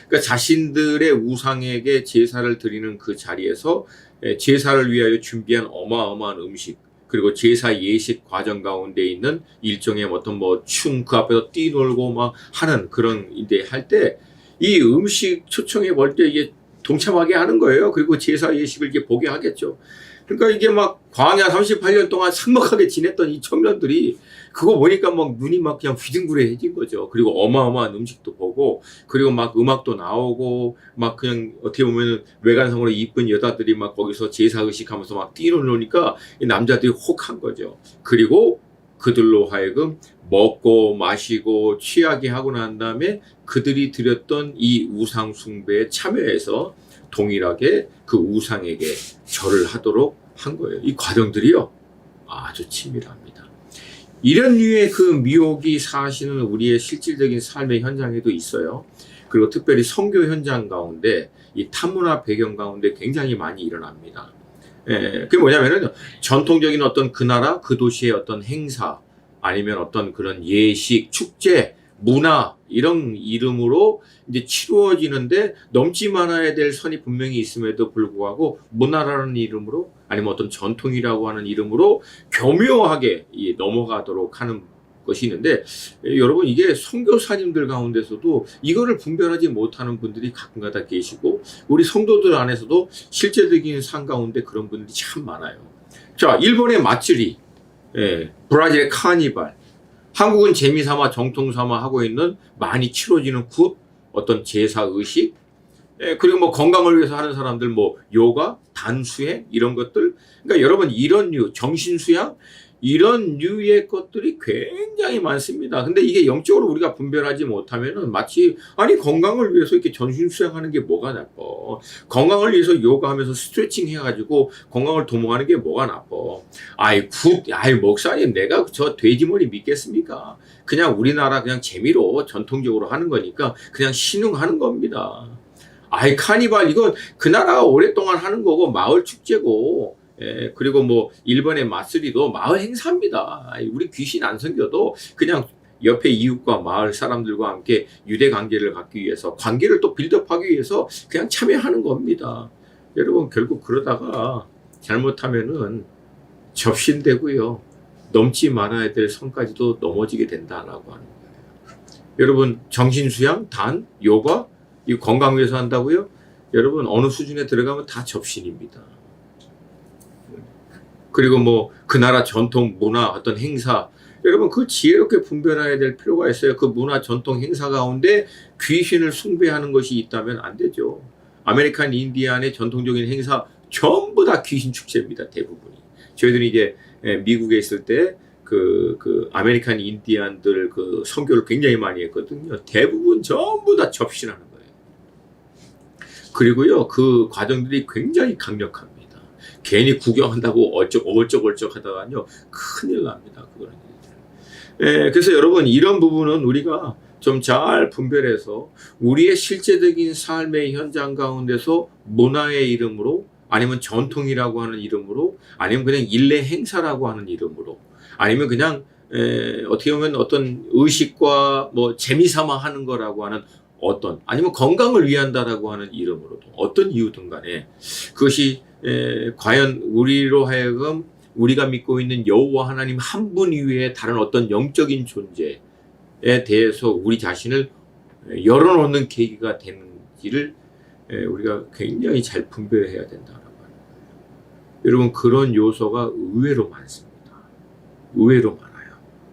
S1: 그러니까 자신들의 우상에게 제사를 드리는 그 자리에서 제사를 위하여 준비한 어마어마한 음식, 그리고 제사 예식 과정 가운데 있는 일종의 어떤 뭐 춤 그 앞에서 뛰놀고 막 하는 그런 이제 할 때 이 음식 초청해 볼 때 이게 동참하게 하는 거예요. 그리고 제사 예식을 이렇게 보게 하겠죠. 그러니까 이게 막 광야 38년 동안 삭막하게 지냈던 이 청년들이 그거 보니까 막 눈이 막 그냥 휘둥그레해진 거죠. 그리고 어마어마한 음식도 보고, 그리고 막 음악도 나오고, 막 그냥 어떻게 보면 외관상으로 이쁜 여자들이 막 거기서 제사의식 하면서 막 뛰노니까 이 남자들이 혹한 거죠. 그리고 그들로 하여금 먹고 마시고 취하게 하고 난 다음에 그들이 드렸던 이 우상 숭배에 참여해서 동일하게 그 우상에게 절을 하도록 한 거예요. 이 과정들이요 아주 치밀합니다. 이런 류의 그 미혹이 사실은 우리의 실질적인 삶의 현장에도 있어요. 그리고 특별히 선교 현장 가운데 이 탐문화 배경 가운데 굉장히 많이 일어납니다. 그게 뭐냐면은 전통적인 어떤 그 나라 그 도시의 어떤 행사 아니면 어떤 그런 예식, 축제, 문화 이런 이름으로 이제 치루어지는데 넘지 말아야 될 선이 분명히 있음에도 불구하고 문화라는 이름으로 아니면 어떤 전통이라고 하는 이름으로 교묘하게 넘어가도록 하는 것이 있는데, 여러분 이게 선교사님들 가운데서도 이거를 분별하지 못하는 분들이 가끔가다 계시고, 우리 성도들 안에서도 실제적인 상 가운데 그런 분들이 참 많아요. 자, 일본의 맛들이, 브라질의 카니발, 한국은 재미삼아 정통삼아 하고 있는 많이 치러지는 굿, 어떤 제사 의식, 그리고 뭐 건강을 위해서 하는 사람들 뭐 요가, 단수행 이런 것들. 그러니까 여러분 이런 류, 정신수양 이런 류의 것들이 굉장히 많습니다. 근데 이게 영적으로 우리가 분별하지 못하면은 마치 아니 건강을 위해서 이렇게 정신수양하는 게 뭐가 나빠? 건강을 위해서 요가하면서 스트레칭 해가지고 건강을 도모하는 게 뭐가 나빠? 아이 목사님 내가 저 돼지머리 믿겠습니까? 그냥 우리나라 그냥 재미로 전통적으로 하는 거니까 그냥 신흥하는 겁니다. 카니발 이건 그 나라가 오랫동안 하는 거고 마을 축제고, 그리고 뭐 일본의 마쓰리도 마을 행사입니다. 우리 귀신 안 섬겨도 그냥 옆에 이웃과 마을 사람들과 함께 유대 관계를 갖기 위해서, 관계를 또 빌드업하기 위해서 그냥 참여하는 겁니다. 여러분 결국 그러다가 잘못하면은 접신되고요, 넘지 말아야 될 선까지도 넘어지게 된다라고 하는 거예요. 여러분 정신수양, 단, 요가 이 건강 위해서 한다고요? 여러분 어느 수준에 들어가면 다 접신입니다. 그리고 뭐 그 나라 전통 문화 어떤 행사, 여러분 그걸 지혜롭게 분별해야 될 필요가 있어요. 그 문화 전통 행사 가운데 귀신을 숭배하는 것이 있다면 안 되죠. 아메리칸 인디안의 전통적인 행사 전부 다 귀신 축제입니다. 대부분이. 저희들이 이제 미국에 있을 때 그 아메리칸 인디안들 그 선교를 굉장히 많이 했거든요. 대부분 전부 다 접신하는 거예요. 그리고요, 그 과정들이 굉장히 강력합니다. 괜히 구경한다고 얼쩍얼쩍 하다가요, 큰일 납니다. 그거는. 그래서 여러분, 이런 부분은 우리가 좀 잘 분별해서 우리의 실제적인 삶의 현장 가운데서 문화의 이름으로, 아니면 전통이라고 하는 이름으로, 아니면 그냥 일례 행사라고 하는 이름으로, 아니면 그냥 어떻게 보면 어떤 의식과 뭐 재미삼아 하는 거라고 하는 어떤, 아니면 건강을 위한다라고 하는 이름으로도 어떤 이유든 간에 그것이 과연 우리로 하여금 우리가 믿고 있는 여호와 하나님 한 분 이외에 다른 어떤 영적인 존재에 대해서 우리 자신을 열어놓는 계기가 되는지를 우리가 굉장히 잘 분별해야 된다라고 하는 거예요. 여러분 그런 요소가 의외로 많습니다. 의외로 많아요.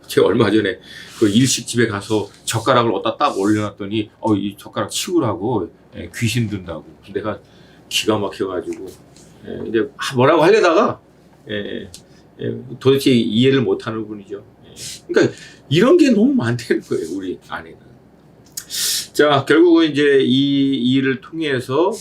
S1: 제가 얼마 전에 그 일식집에 가서 젓가락을 어디다 딱 올려놨더니 이 젓가락 치우라고 귀신 든다고. 내가 기가 막혀가지고 이제 뭐라고 하려다가 도대체 이해를 못하는 분이죠. 그러니까 이런 게 너무 많다는 거예요, 우리 안에는. 자, 결국은 이제 이 일을 통해서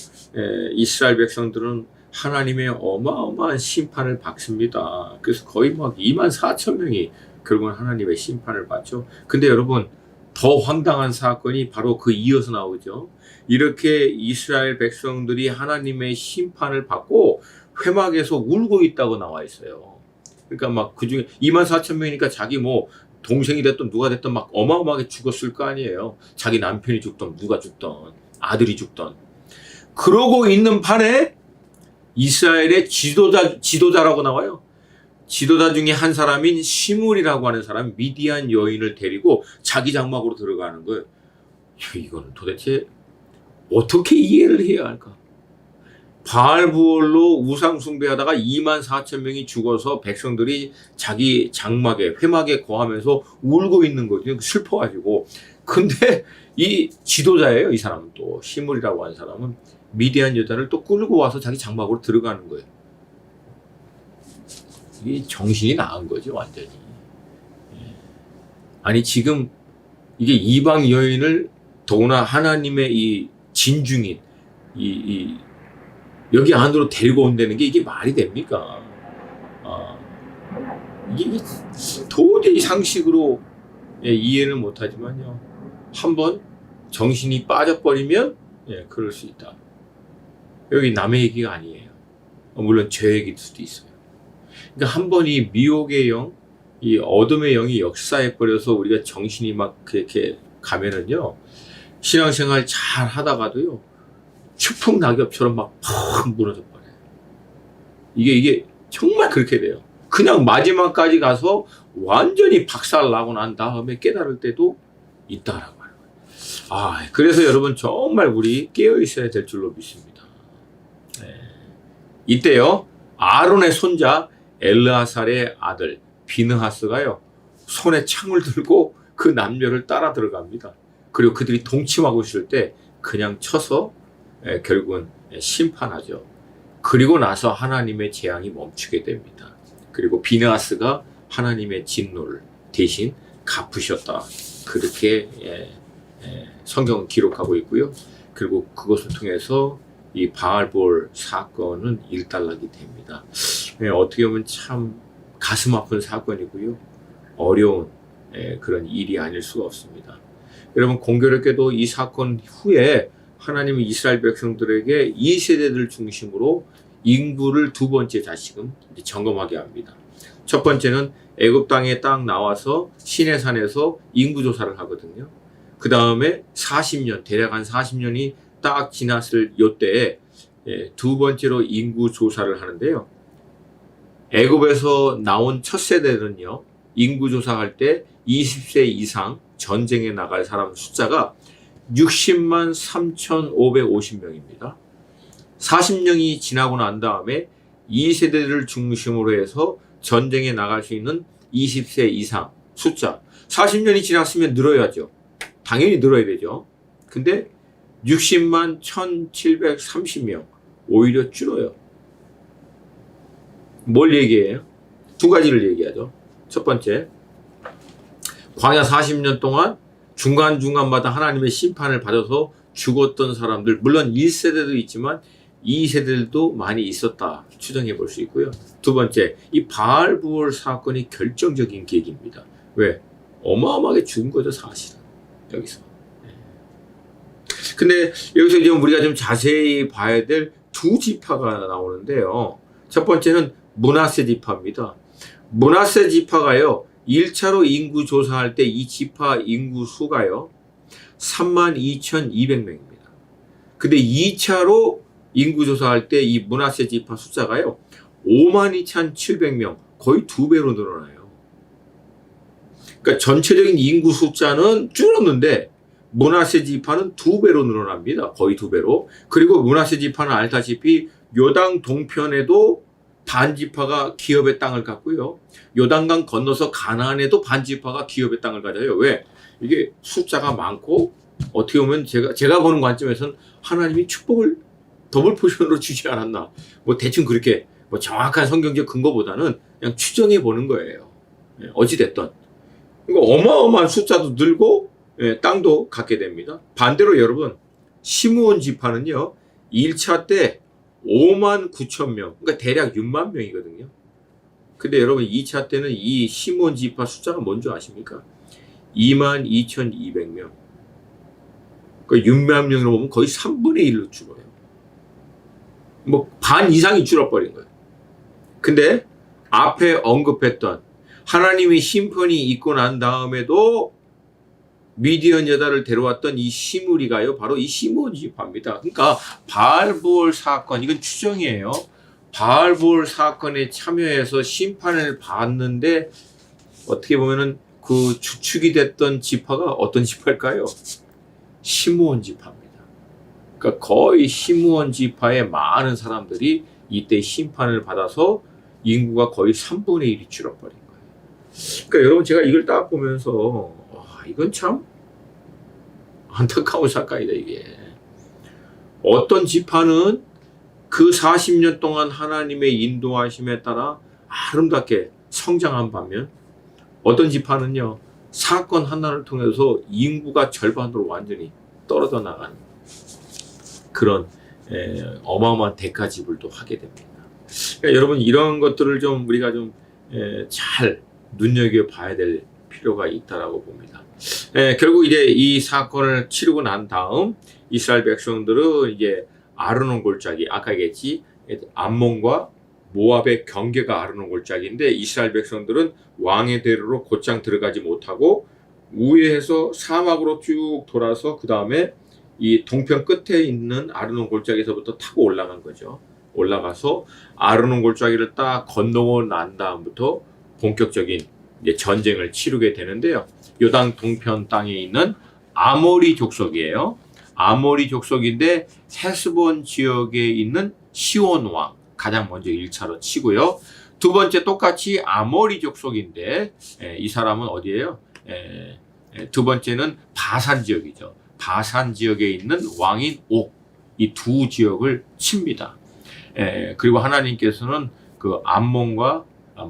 S1: 이스라엘 백성들은 하나님의 어마어마한 심판을 받습니다. 그래서 거의 막 24,000명이 결국은 하나님의 심판을 받죠. 근데 여러분 더 황당한 사건이 바로 그 이어서 나오죠. 이렇게 이스라엘 백성들이 하나님의 심판을 받고 회막에서 울고 있다고 나와 있어요. 그러니까 막 그중에 24,000명이니까 자기 뭐 동생이 됐든 누가 됐든 막 어마어마하게 죽었을 거 아니에요. 자기 남편이 죽던 누가 죽던 아들이 죽던. 그러고 있는 판에 이스라엘의 지도자라고 나와요. 지도자 중에 한 사람인 시므리라고 하는 사람이 미디안 여인을 데리고 자기 장막으로 들어가는 거예요. 이거는 도대체 어떻게 이해를 해야 할까? 바알부올로 우상 숭배하다가 24,000명이 죽어서 백성들이 자기 장막에 회막에 거하면서 울고 있는 거죠. 슬퍼가지고. 근데 이 지도자예요. 이 사람은 또 시므리라고 하는 사람은 미디안 여자를 또 끌고 와서 자기 장막으로 들어가는 거예요. 이게 정신이 나간 거죠, 완전히. 아니 지금 이게 이방 여인을 더구나 하나님의 이 진중인 여기 안으로 데리고 온다는 게 이게 말이 됩니까? 이게 도저히 상식으로 이해를 못하지만요, 한번 정신이 빠져버리면 그럴 수 있다. 여기 남의 얘기가 아니에요. 물론 제 얘기일 수도 있어요. 그러니까 한 번 이 미혹의 영, 이 어둠의 영이 역사해 버려서 우리가 정신이 막 그렇게 가면은요, 신앙생활 잘 하다가도요, 추풍 낙엽처럼 막 팍 무너져 버려요. 이게 정말 그렇게 돼요. 그냥 마지막까지 가서 완전히 박살나고 난 다음에 깨달을 때도 있다라고 하는 거예요. 그래서 여러분 정말 우리 깨어 있어야 될 줄로 믿습니다. 이때요, 아론의 손자 엘르아살의 아들 비느하스가요, 손에 창을 들고 그 남녀를 따라 들어갑니다. 그리고 그들이 동침하고 있을 때 그냥 쳐서 결국은 심판하죠. 그리고 나서 하나님의 재앙이 멈추게 됩니다. 그리고 비느하스가 하나님의 진노를 대신 갚으셨다. 그렇게 성경은 기록하고 있고요. 그리고 그것을 통해서 이 바알볼 사건은 일단락이 됩니다. 어떻게 보면 참 가슴 아픈 사건이고요. 어려운 그런 일이 아닐 수가 없습니다. 여러분, 공교롭게도 이 사건 후에 하나님은 이스라엘 백성들에게 2세대들 중심으로 인구를 두 번째 다시금 점검하게 합니다. 첫 번째는 애굽 땅에 딱 나와서 시내산에서 인구 조사를 하거든요. 그 다음에 40년, 대략 한 40년이 딱 지났을 요때에 두 번째로 인구 조사를 하는데요. 애굽에서 나온 첫 세대는요, 인구 조사할 때 20세 이상 전쟁에 나갈 사람 숫자가 60만 3,550명입니다. 40년이 지나고 난 다음에 2세대를 중심으로 해서 전쟁에 나갈 수 있는 20세 이상 숫자. 40년이 지났으면 늘어야죠. 당연히 늘어야 되죠. 근데 60만 1,730명 오히려 줄어요. 뭘 얘기해요? 두 가지를 얘기하죠. 첫 번째, 광야 40년 동안 중간중간마다 하나님의 심판을 받아서 죽었던 사람들, 물론 1세대도 있지만 2세대들도 많이 있었다 추정해 볼 수 있고요. 두 번째, 이 바알부올 사건이 결정적인 계기입니다. 왜? 어마어마하게 죽은 거죠, 사실은. 여기서. 근데 여기서 이제 우리가 좀 자세히 봐야 될 두 지파가 나오는데요. 첫 번째는 므낫세 지파입니다. 므낫세 지파가요, 1차로 인구 조사할 때 이 지파 인구 수가요 32,200명입니다. 근데 2차로 인구 조사할 때 이 므낫세 지파 숫자가요 52,700명, 거의 2배로 늘어나요. 그러니까 전체적인 인구 숫자는 줄었는데 므낫세 지파는 2배로 늘어납니다. 거의 2배로. 그리고 므낫세 지파는 알다시피 요당 동편에도 반지파가 기업의 땅을 갖고요. 요단강 건너서 가나안에도 반지파가 기업의 땅을 가져요. 왜? 이게 숫자가 많고 어떻게 보면 제가 보는 관점에서는 하나님이 축복을 더블 포션으로 주지 않았나. 뭐 대충 그렇게 뭐 정확한 성경적 근거보다는 그냥 추정해 보는 거예요. 어찌됐든. 그러니까 어마어마한 숫자도 늘고 땅도 갖게 됩니다. 반대로 여러분, 시므온 지파는요. 1차 때 5만 9천 명, 그러니까 대략 6만 명이거든요. 근데 여러분 2차 때는 이 시므온 지파 숫자가 뭔지 아십니까? 2만 2,200명. 그러니까 6만 명으로 보면 거의 3분의 1로 줄어요. 뭐 반 이상이 줄어버린 거예요. 근데 앞에 언급했던 하나님의 심판이 있고 난 다음에도 미디안 여자를 데려왔던 이 시므리가요, 바로 이 시므온 지파입니다. 그러니까 바알부올 사건, 이건 추정이에요. 바알부올 사건에 참여해서 심판을 받는데 어떻게 보면은 그 주축이 됐던 지파가 어떤 지파일까요? 시므온 지파입니다. 그러니까 거의 시므온 지파의 많은 사람들이 이때 심판을 받아서 인구가 거의 3분의 1이 줄어버린 거예요. 그러니까 여러분, 제가 이걸 딱 보면서 이건 참 안타까운 사건이다. 이게 어떤 지파는 그 40년 동안 하나님의 인도하심에 따라 아름답게 성장한 반면 어떤 지파는요, 사건 하나를 통해서 인구가 절반으로 완전히 떨어져 나가는 그런 어마어마한 대가 지불도 하게 됩니다. 그러니까 여러분, 이런 것들을 좀 우리가 좀 잘 눈여겨봐야 될 필요가 있다라고 봅니다. 결국 이제 이 사건을 치르고 난 다음 이스라엘 백성들은 이제 아르논 골짜기, 아까 얘기했지, 암몬과 모압의 경계가 아르논 골짜기인데 이스라엘 백성들은 왕의 대로로 곧장 들어가지 못하고 우회해서 사막으로 쭉 돌아서 그 다음에 이 동편 끝에 있는 아르논 골짜기에서부터 타고 올라간 거죠. 올라가서 아르논 골짜기를 딱 건너고 난 다음부터 본격적인 이제 전쟁을 치르게 되는데요. 요단 동편 땅에 있는 아모리 족속이에요. 아모리 족속인데 헤스본 지역에 있는 시온 왕 가장 먼저 1차로 치고요. 두 번째 똑같이 아모리 족속인데 이 사람은 어디예요? 두 번째는 바산 지역이죠. 바산 지역에 있는 왕인 옥, 이 두 지역을 칩니다. 그리고 하나님께서는 그 암몬과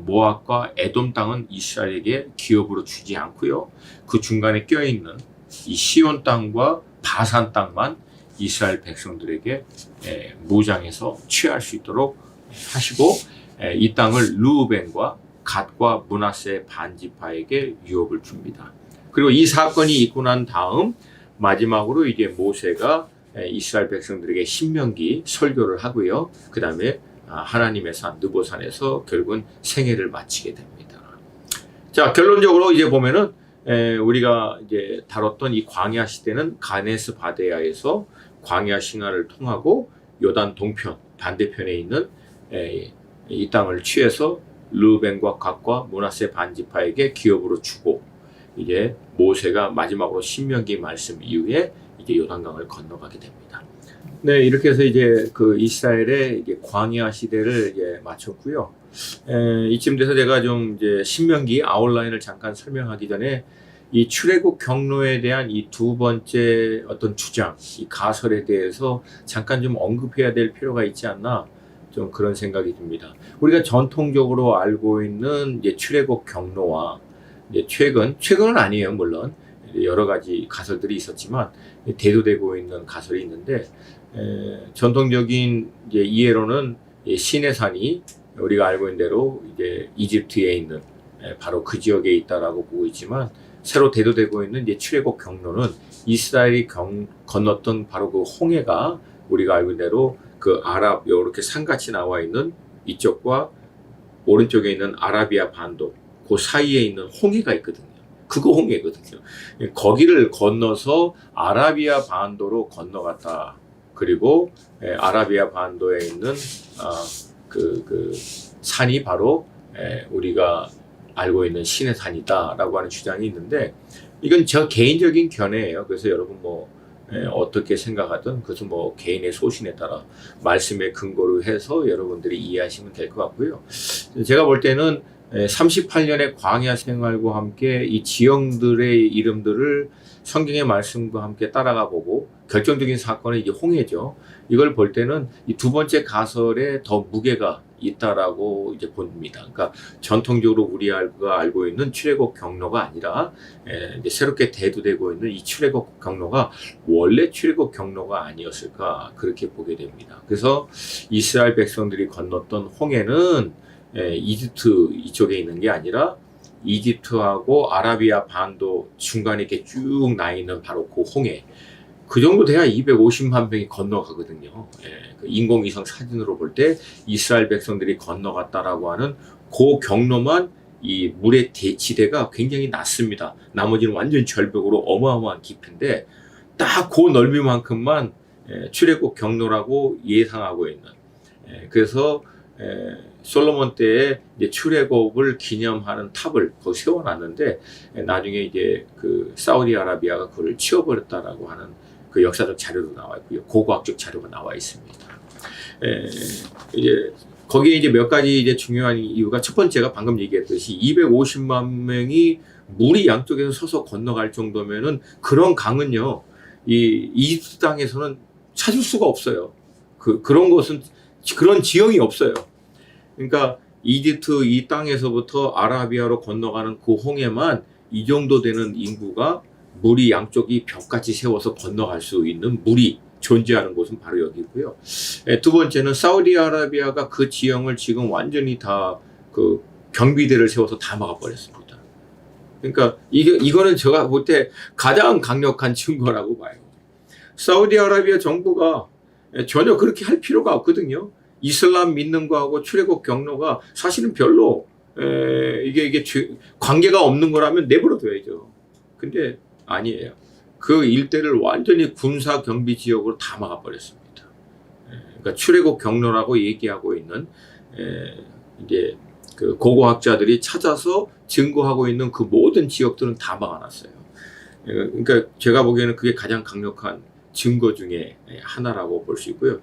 S1: 모압과 에돔 땅은 이스라엘에게 기업으로 주지 않고요. 그 중간에 껴있는 이 시온 땅과 바산 땅만 이스라엘 백성들에게 무장해서 취할 수 있도록 하시고 이 땅을 르우벤과 갓과 므낫세 반지파에게 유업을 줍니다. 그리고 이 사건이 있고 난 다음 마지막으로 이제 모세가 이스라엘 백성들에게 신명기 설교를 하고요. 그 다음에 하나님의 산 느보산에서 결국은 생애를 마치게 됩니다. 자, 결론적으로 이제 보면은 우리가 이제 다뤘던 이 광야 시대는 가네스 바데아에서 광야 신화를 통하고 요단 동편 반대편에 있는 이 땅을 취해서 르우벤과 갓과 므낫세 반지파에게 기업으로 주고 이제 모세가 마지막으로 신명기 말씀 이후에 이제 요단강을 건너가게 됩니다. 네, 이렇게 해서 이제 그 이스라엘의 이제 광야 시대를 이제 마쳤고요. 이쯤 돼서 제가 좀 이제 신명기 아웃라인을 잠깐 설명하기 전에 이 출애굽 경로에 대한 이 두 번째 어떤 주장, 이 가설에 대해서 잠깐 좀 언급해야 될 필요가 있지 않나 좀 그런 생각이 듭니다. 우리가 전통적으로 알고 있는 이제 출애굽 경로와 이제 최근은 아니에요, 물론 여러 가지 가설들이 있었지만 대두되고 있는 가설이 있는데 전통적인 이제 이해로는 시내산이 우리가 알고 있는 대로 이제 이집트에 있는 바로 그 지역에 있다라고 보고 있지만 새로 대두되고 있는 이제 출애굽 경로는 이스라엘이 건넜던 바로 그 홍해가 우리가 알고 있는 대로 그 아랍 이렇게 산같이 나와 있는 이쪽과 오른쪽에 있는 아라비아 반도 그 사이에 있는 홍해가 있거든요. 그거 홍해거든요. 거기를 건너서 아라비아 반도로 건너갔다. 그리고 아라비아 반도에 있는 그 산이 바로 우리가 알고 있는 신의 산이다라고 하는 주장이 있는데 이건 저 개인적인 견해예요. 그래서 여러분 뭐 어떻게 생각하든 그것은 뭐 개인의 소신에 따라 말씀에 근거로 해서 여러분들이 이해하시면 될 것 같고요. 제가 볼 때는 38년의 광야 생활과 함께 이 지형들의 이름들을 성경의 말씀과 함께 따라가 보고 결정적인 사건은 이게 홍해죠. 이걸 볼 때는 이 두 번째 가설에 더 무게가 있다라고 이제 봅니다. 그러니까 전통적으로 우리가 알고 있는 출애굽 경로가 아니라 이제 새롭게 대두되고 있는 이 출애굽 경로가 원래 출애굽 경로가 아니었을까 그렇게 보게 됩니다. 그래서 이스라엘 백성들이 건넜던 홍해는 이집트 이쪽에 있는 게 아니라 이집트하고 아라비아 반도 중간에 이렇게 쭉 나 있는 바로 그 홍해. 그 정도 돼야 250만 명이 건너가거든요. 그 인공위성 사진으로 볼 때 이스라엘 백성들이 건너갔다라고 하는 그 경로만 이 물의 지대가 굉장히 낮습니다. 나머지는 완전 절벽으로 어마어마한 깊이인데 딱 그 넓이만큼만 출애굽 경로라고 예상하고 있는. 그래서 솔로몬 때에 이제 출애굽을 기념하는 탑을 거기 세워놨는데 나중에 이제 그 사우디아라비아가 그걸 치워버렸다라고 하는 그 역사적 자료도 나와 있고요. 고고학적 자료가 나와 있습니다. 이제 거기에 이제 몇 가지 이제 중요한 이유가 첫 번째가 방금 얘기했듯이 250만 명이 물이 양쪽에서 서서 건너갈 정도면은 그런 강은요, 이 이집트 땅에서는 찾을 수가 없어요. 그런 것은 그런 지형이 없어요. 그러니까 이집트 이 땅에서부터 아라비아로 건너가는 그 홍해만 이 정도 되는 인구가 물이 양쪽이 벽같이 세워서 건너갈 수 있는 물이 존재하는 곳은 바로 여기고요. 두 번째는 사우디아라비아가 그 지형을 지금 완전히 다 그 경비대를 세워서 다 막아버렸습니다. 그러니까 이거는 제가 볼 때 가장 강력한 증거라고 봐요. 사우디아라비아 정부가 전혀 그렇게 할 필요가 없거든요. 이슬람 믿는 거하고 출애굽 경로가 사실은 별로 이게 관계가 없는 거라면 내버려둬야죠. 근데 아니에요. 그 일대를 완전히 군사 경비 지역으로 다 막아버렸습니다. 그러니까 출애굽 경로라고 얘기하고 있는 이제 그 고고학자들이 찾아서 증거하고 있는 그 모든 지역들은 다 막아놨어요. 그러니까 제가 보기에는 그게 가장 강력한 증거 중에 하나라고 볼 수 있고요.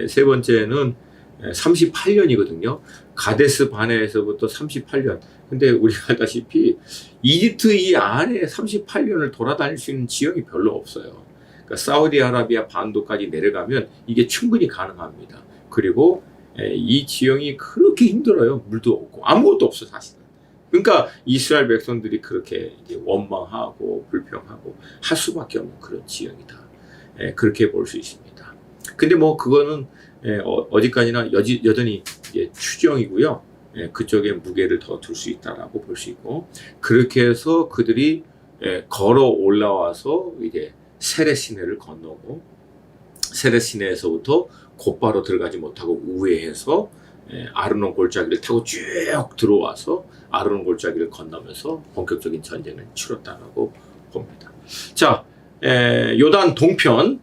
S1: 세 번째는 38년이거든요. 가데스 바네에서부터 38년. 근데 우리가 알다시피 이집트 이 안에 38년을 돌아다닐 수 있는 지역이 별로 없어요. 그러니까 사우디아라비아 반도까지 내려가면 이게 충분히 가능합니다. 그리고 이 지형이 그렇게 힘들어요. 물도 없고 아무것도 없어 사실은. 그러니까 이스라엘 백성들이 그렇게 이제 원망하고 불평하고 할 수밖에 없는 그런 지형이다. 그렇게 볼 수 있습니다. 근데 뭐 그거는 어디까지나 여전히 이제 추정이고요. 그쪽에 무게를 더 둘 수 있다라고 볼 수 있고, 그렇게 해서 그들이 걸어 올라와서 이제 세렛 시내를 건너고, 세렛 시내에서부터 곧바로 들어가지 못하고 우회해서 아르논 골짜기를 타고 쭉 들어와서 아르논 골짜기를 건너면서 본격적인 전쟁을 치렀다라고 봅니다. 자, 요단 동편,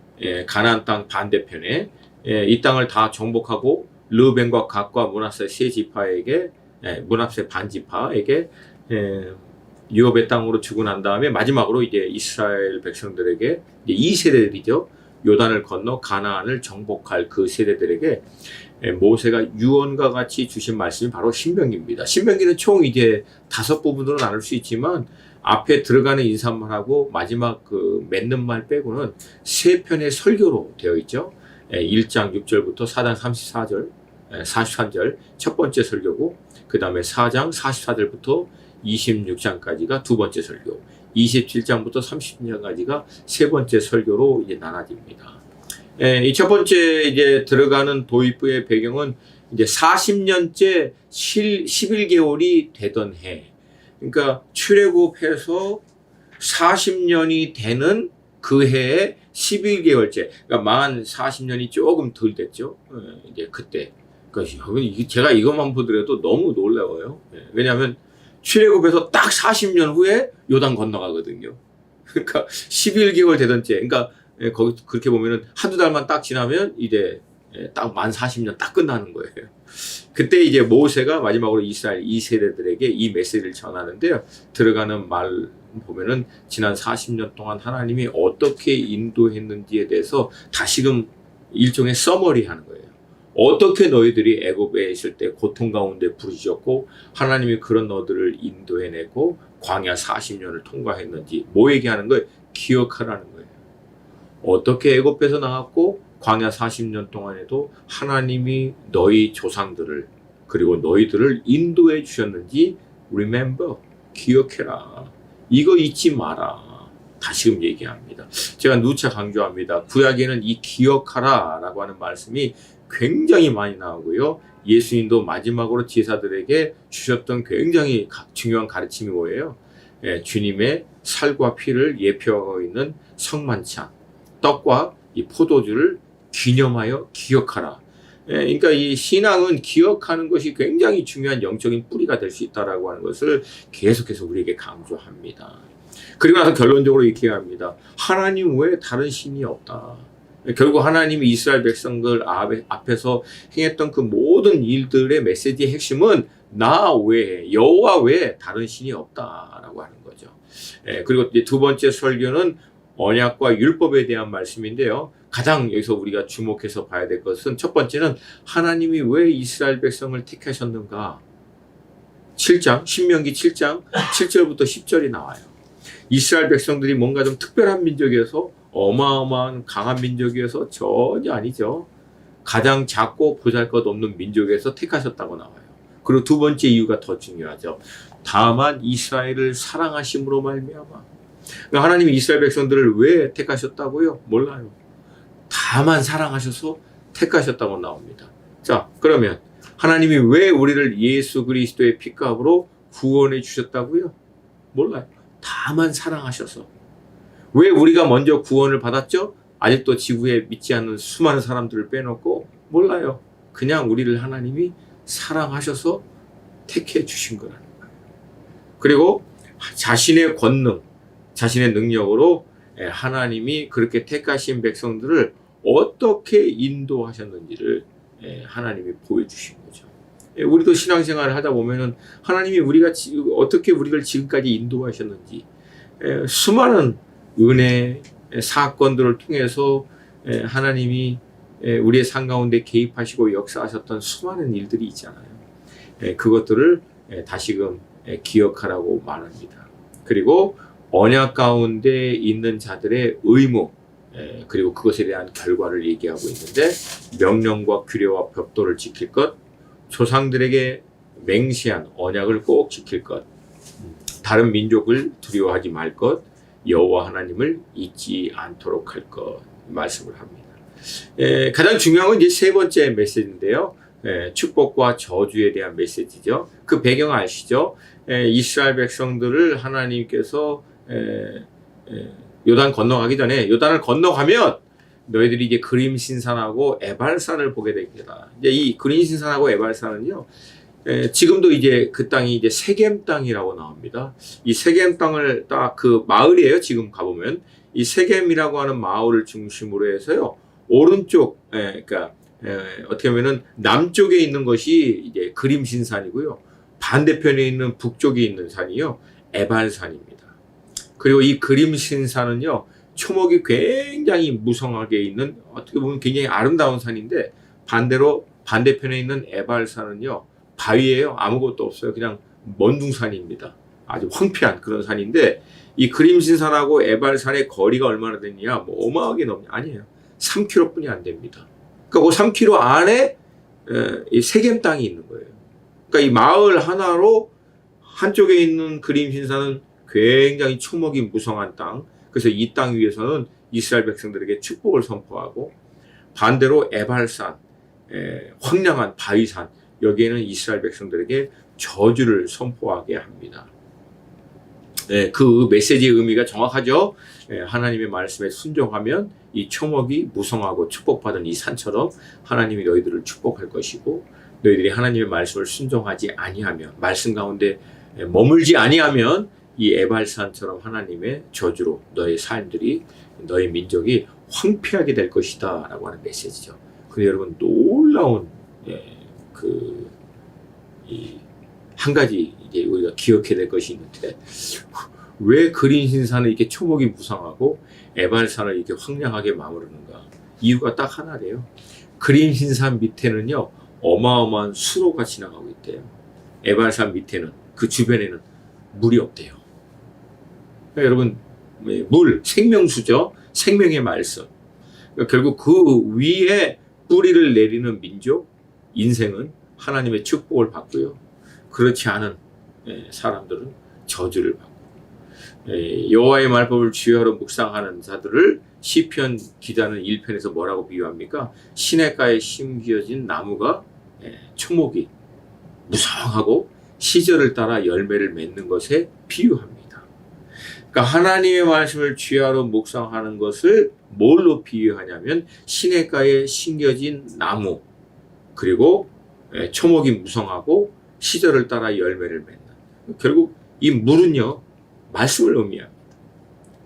S1: 가나안 땅 반대편에 이 땅을 다 정복하고 르벤과 갓과 므낫세 세 지파에게, 므낫세 반지파에게 유업의 땅으로 주고 난 다음에 마지막으로 이제 이스라엘 백성들에게 이제 2세대들이죠. 요단을 건너 가나안을 정복할 그 세대들에게 모세가 유언과 같이 주신 말씀이 바로 신명기입니다. 신명기는 총 이제 5부분으로 나눌 수 있지만 앞에 들어가는 인사말하고 마지막 그 맺는 말 빼고는 3편의 설교로 되어 있죠. 1장 6절부터 4장 34절, 43절 첫 번째 설교고, 그 다음에 4장 44절부터 26장까지가 두 번째 설교, 27장부터 30장까지가 세 번째 설교로 이제 나눠집니다. 이 첫 번째 이제 들어가는 도입부의 배경은 이제 40년째 11개월이 되던 해. 그러니까 출애굽해서 40년이 되는 그 해에 11개월째. 그러니까 만 40년이 조금 덜 됐죠. 이제 그때. 그러니까 제가 이것만 보더라도 너무 놀라워요. 왜냐하면 출애굽해서 딱 40년 후에 요단 건너가거든요. 그러니까 11개월 되던 째. 그러니까 거기 그렇게 보면은 한두 달만 딱 지나면 이제 딱 만 40년 딱 끝나는 거예요. 그때 이제 모세가 마지막으로 이스라엘 2세대들에게 이 메시지를 전하는데요. 들어가는 말 보면은 지난 40년 동안 하나님이 어떻게 인도했는지에 대해서 다시금 일종의 서머리 하는 거예요. 어떻게 너희들이 애굽에 있을 때 고통 가운데 부르짖었고 하나님이 그런 너희들을 인도해내고 광야 40년을 통과했는지 뭐 얘기하는 거예요? 기억하라는 거예요. 어떻게 애굽에서 나왔고 광야 40년 동안에도 하나님이 너희 조상들을 그리고 너희들을 인도해 주셨는지 remember, 기억해라. 이거 잊지 마라. 다시금 얘기합니다. 제가 누차 강조합니다. 구약에는 이 기억하라 라고 하는 말씀이 굉장히 많이 나오고요. 예수님도 마지막으로 제사들에게 주셨던 굉장히 중요한 가르침이 뭐예요? 주님의 살과 피를 예표하고 있는 성만찬, 떡과 이 포도주를 기념하여 기억하라. 그러니까 이 신앙은 기억하는 것이 굉장히 중요한 영적인 뿌리가 될 수 있다라고 하는 것을 계속해서 우리에게 강조합니다. 그리고 나서 결론적으로 이렇게 합니다. 하나님 외에 다른 신이 없다. 결국 하나님이 이스라엘 백성들 앞에서 행했던 그 모든 일들의 메시지의 핵심은 나 외에, 여호와 외에 다른 신이 없다라고 하는 거죠. 그리고 이제 두 번째 설교는 언약과 율법에 대한 말씀인데요. 가장 여기서 우리가 주목해서 봐야 될 것은 첫 번째는 하나님이 왜 이스라엘 백성을 택하셨는가. 7장, 신명기 7장 7절부터 10절이 나와요. 이스라엘 백성들이 뭔가 좀 특별한 민족이어서 어마어마한 강한 민족이어서 전혀 아니죠. 가장 작고 보잘것없는 민족에서 택하셨다고 나와요. 그리고 두 번째 이유가 더 중요하죠. 다만 이스라엘을 사랑하심으로 말미암아. 하나님이 이스라엘 백성들을 왜 택하셨다고요? 몰라요. 다만 사랑하셔서 택하셨다고 나옵니다. 자, 그러면 하나님이 왜 우리를 예수 그리스도의 피값으로 구원해 주셨다고요? 몰라요. 다만 사랑하셔서. 왜 우리가 먼저 구원을 받았죠? 아직도 지구에 믿지 않는 수많은 사람들을 빼놓고 몰라요. 그냥 우리를 하나님이 사랑하셔서 택해 주신 거라는 거예요. 그리고 자신의 권능, 자신의 능력으로 하나님이 그렇게 택하신 백성들을 어떻게 인도하셨는지를 하나님이 보여주신 거죠. 우리도 신앙생활을 하다 보면은 하나님이 어떻게 우리를 지금까지 인도하셨는지 수많은 은혜 사건들을 통해서 하나님이 우리의 삶 가운데 개입하시고 역사하셨던 수많은 일들이 있잖아요. 그것들을 다시금 기억하라고 말합니다. 그리고 언약 가운데 있는 자들의 의무, 그리고 그것에 대한 결과를 얘기하고 있는데, 명령과 규례와 법도를 지킬 것, 조상들에게 맹세한 언약을 꼭 지킬 것, 다른 민족을 두려워하지 말 것, 여호와 하나님을 잊지 않도록 할 것, 말씀을 합니다. 가장 중요한 건 이제 세 번째 메시지인데요. 축복과 저주에 대한 메시지죠. 그 배경 아시죠? 이스라엘 백성들을 하나님께서 요단 건너가기 전에, 요단을 건너가면 너희들이 이제 그림 신산하고 에발산을 보게 되겠다. 이제 이 그림 신산하고 에발산은요, 지금도 이제 그 땅이 이제 세겜 땅이라고 나옵니다. 이 세겜 땅을 딱 그 마을이에요. 지금 가보면 이 세겜이라고 하는 마을을 중심으로 해서요, 오른쪽, 그러니까 어떻게 보면은 남쪽에 있는 것이 이제 그림 신산이고요, 반대편에 있는 북쪽에 있는 산이요, 에발산입니다. 그리고 이 그림 신산은요, 초목이 굉장히 무성하게 있는, 어떻게 보면 굉장히 아름다운 산인데, 반대로 반대편에 있는 에발산은요, 바위예요. 아무것도 없어요. 그냥 먼둥산입니다. 아주 황폐한 그런 산인데, 이 그림신산하고 에발산의 거리가 얼마나 되느냐, 뭐 어마어마하게 아니에요. 3km 뿐이 안 됩니다. 그러니까 그 3km 안에 이 세겜 땅이 있는 거예요. 그러니까 이 마을 하나로 한쪽에 있는 그림신산은 굉장히 초목이 무성한 땅, 그래서 이 땅 위에서는 이스라엘 백성들에게 축복을 선포하고, 반대로 에발산, 황량한 바위산, 여기에는 이스라엘 백성들에게 저주를 선포하게 합니다. 그 메시지의 의미가 정확하죠. 하나님의 말씀에 순종하면 이 초목이 무성하고 축복받은 이 산처럼 하나님이 너희들을 축복할 것이고, 너희들이 하나님의 말씀을 순종하지 아니하면, 말씀 가운데 머물지 아니하면 이 에발산처럼 하나님의 저주로 너희 삶들이, 너희 민족이 황폐하게 될 것이다 라고 하는 메시지죠. 근데 여러분, 놀라운 한 가지 이제 우리가 기억해야 될 것이 있는데, 왜 그린신산은 이렇게 초목이 무성하고 에발산을 이렇게 황량하게 마무르는가? 이유가 딱 하나래요. 그린신산 밑에는요, 어마어마한 수로가 지나가고 있대요. 에발산 밑에는, 그 주변에는 물이 없대요. 그러니까 여러분, 물, 생명수죠. 생명의 말씀. 그러니까 결국 그 위에 뿌리를 내리는 민족, 인생은 하나님의 축복을 받고요, 그렇지 않은 사람들은 저주를 받고, 여호와의 말법을 주의하러 묵상하는 자들을 시편 기자는 1편에서 뭐라고 비유합니까? 시냇가에 심겨진 나무가, 초목이 무성하고 시절을 따라 열매를 맺는 것에 비유합니다. 그러니까 하나님의 말씀을 주의하러 묵상하는 것을 뭘로 비유하냐면, 시냇가에 심겨진 나무, 그리고 초목이 무성하고 시절을 따라 열매를 맺는, 결국 이 물은요, 말씀을 의미합니다.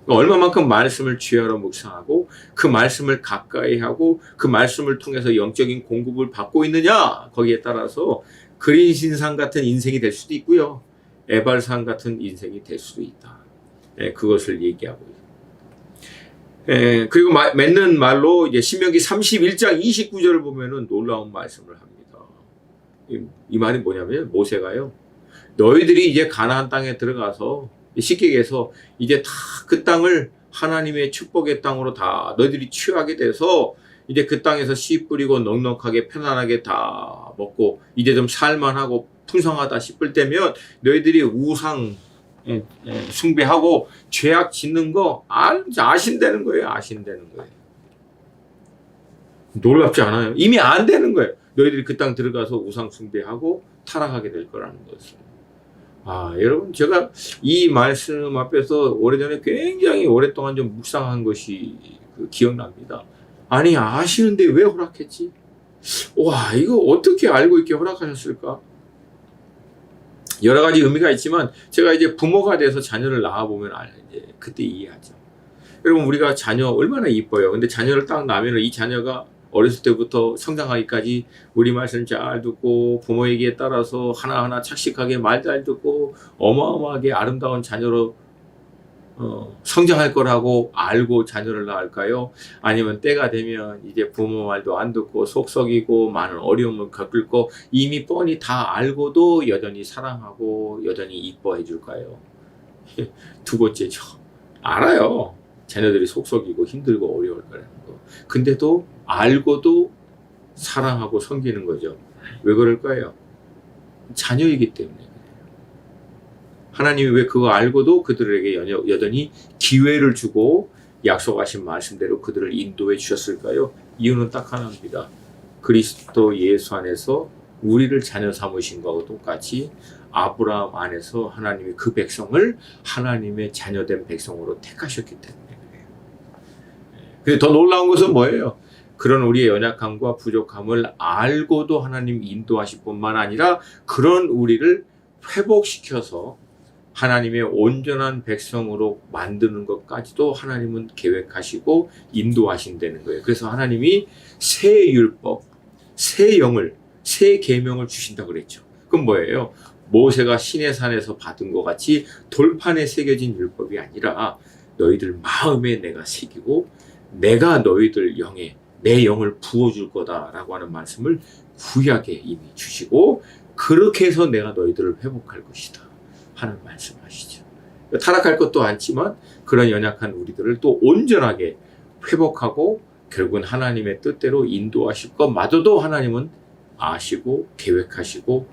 S1: 얼마만큼 말씀을 주의하러 묵상하고 그 말씀을 가까이 하고 그 말씀을 통해서 영적인 공급을 받고 있느냐, 거기에 따라서 그린신산 같은 인생이 될 수도 있고요, 에발산 같은 인생이 될 수도 있다. 그것을 얘기하고 있습니다. 그리고 맺는 말로 이제 신명기 31장 29절을 보면은 놀라운 말씀을 합니다. 이 말이 뭐냐면, 모세가요, 너희들이 이제 가나안 땅에 들어가서 쉽게 얘기해서 이제 다 그 땅을 하나님의 축복의 땅으로 다 너희들이 취하게 돼서 이제 그 땅에서 씨 뿌리고 넉넉하게 편안하게 다 먹고 이제 좀 살만하고 풍성하다 싶을 때면 너희들이 우상 숭배하고 죄악 짓는 거 아신다는 거예요. 아신다는 거예요. 놀랍지 않아요? 이미 안 되는 거예요. 너희들이 그 땅 들어가서 우상 숭배하고 타락하게 될 거라는 것을. 여러분, 제가 이 말씀 앞에서 오래전에 굉장히 오랫동안 좀 묵상한 것이 기억납니다. 아니, 아시는데 왜 허락했지? 와, 이거 어떻게 알고 이렇게 허락하셨을까? 여러 가지 의미가 있지만, 제가 이제 부모가 돼서 자녀를 낳아보면 이제 그때 이해하죠. 여러분 우리가 자녀 얼마나 이뻐요. 근데 자녀를 딱 낳으면 이 자녀가 어렸을 때부터 성장하기까지 우리 말씀 잘 듣고 부모 얘기에 따라서 하나하나 착식하게 말 잘 듣고 어마어마하게 아름다운 자녀로 성장할 거라고 알고 자녀를 낳을까요? 아니면 때가 되면 이제 부모 말도 안 듣고 속 썩이고 많은 어려움을 겪을 거 이미 뻔히 다 알고도 여전히 사랑하고 여전히 이뻐해 줄까요? 두 번째죠. 알아요. 자녀들이 속 썩이고 힘들고 어려울 거라는 거. 근데도 알고도 사랑하고 섬기는 거죠. 왜 그럴까요? 자녀이기 때문에. 하나님이 왜 그거 알고도 그들에게 여전히 기회를 주고 약속하신 말씀대로 그들을 인도해 주셨을까요? 이유는 딱 하나입니다. 그리스도 예수 안에서 우리를 자녀 삼으신 거하고 똑같이 아브라함 안에서 하나님이 그 백성을 하나님의 자녀된 백성으로 택하셨기 때문에 그래요. 근데 더 놀라운 것은 뭐예요? 그런 우리의 연약함과 부족함을 알고도 하나님 인도하실 뿐만 아니라 그런 우리를 회복시켜서 하나님의 온전한 백성으로 만드는 것까지도 하나님은 계획하시고 인도하신다는 거예요. 그래서 하나님이 새 율법, 새 영을, 새 계명을 주신다고 그랬죠. 그건 뭐예요? 모세가 시내산에서 받은 것 같이 돌판에 새겨진 율법이 아니라 너희들 마음에 내가 새기고 내가 너희들 영에 내 영을 부어줄 거다라고 하는 말씀을 구약에 이미 주시고 그렇게 해서 내가 너희들을 회복할 것이다 하는 말씀하시죠. 타락할 것도 않지만 그런 연약한 우리들을 또 온전하게 회복하고 결국은 하나님의 뜻대로 인도하실 것마저도 하나님은 아시고 계획하시고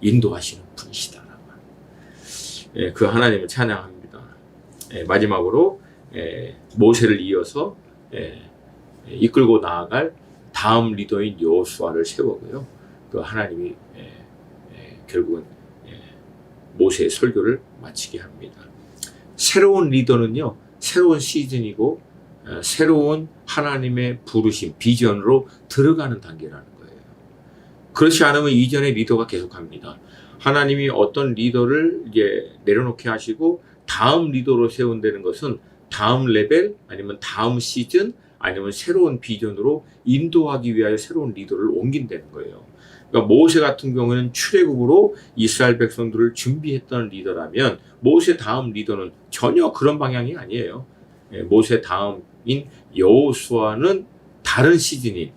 S1: 인도하시는 분이시다라고. 그 하나님을 찬양합니다. 마지막으로 모세를 이어서 이끌고 나아갈 다음 리더인 여호수아를 세우고요. 그 하나님이 결국은 모세의 설교를 마치게 합니다. 새로운 리더는요, 새로운 시즌이고 새로운 하나님의 부르심, 비전으로 들어가는 단계라는 거예요. 그렇지 않으면 이전의 리더가 계속합니다. 하나님이 어떤 리더를 이제 내려놓게 하시고 다음 리더로 세운다는 것은 다음 레벨 아니면 다음 시즌 아니면 새로운 비전으로 인도하기 위하여 새로운 리더를 옮긴다는 거예요. 그러니까 모세 같은 경우에는 출애굽으로 이스라엘 백성들을 준비했던 리더라면 모세 다음 리더는 전혀 그런 방향이 아니에요. 모세 다음인 여호수아는 다른 시즌인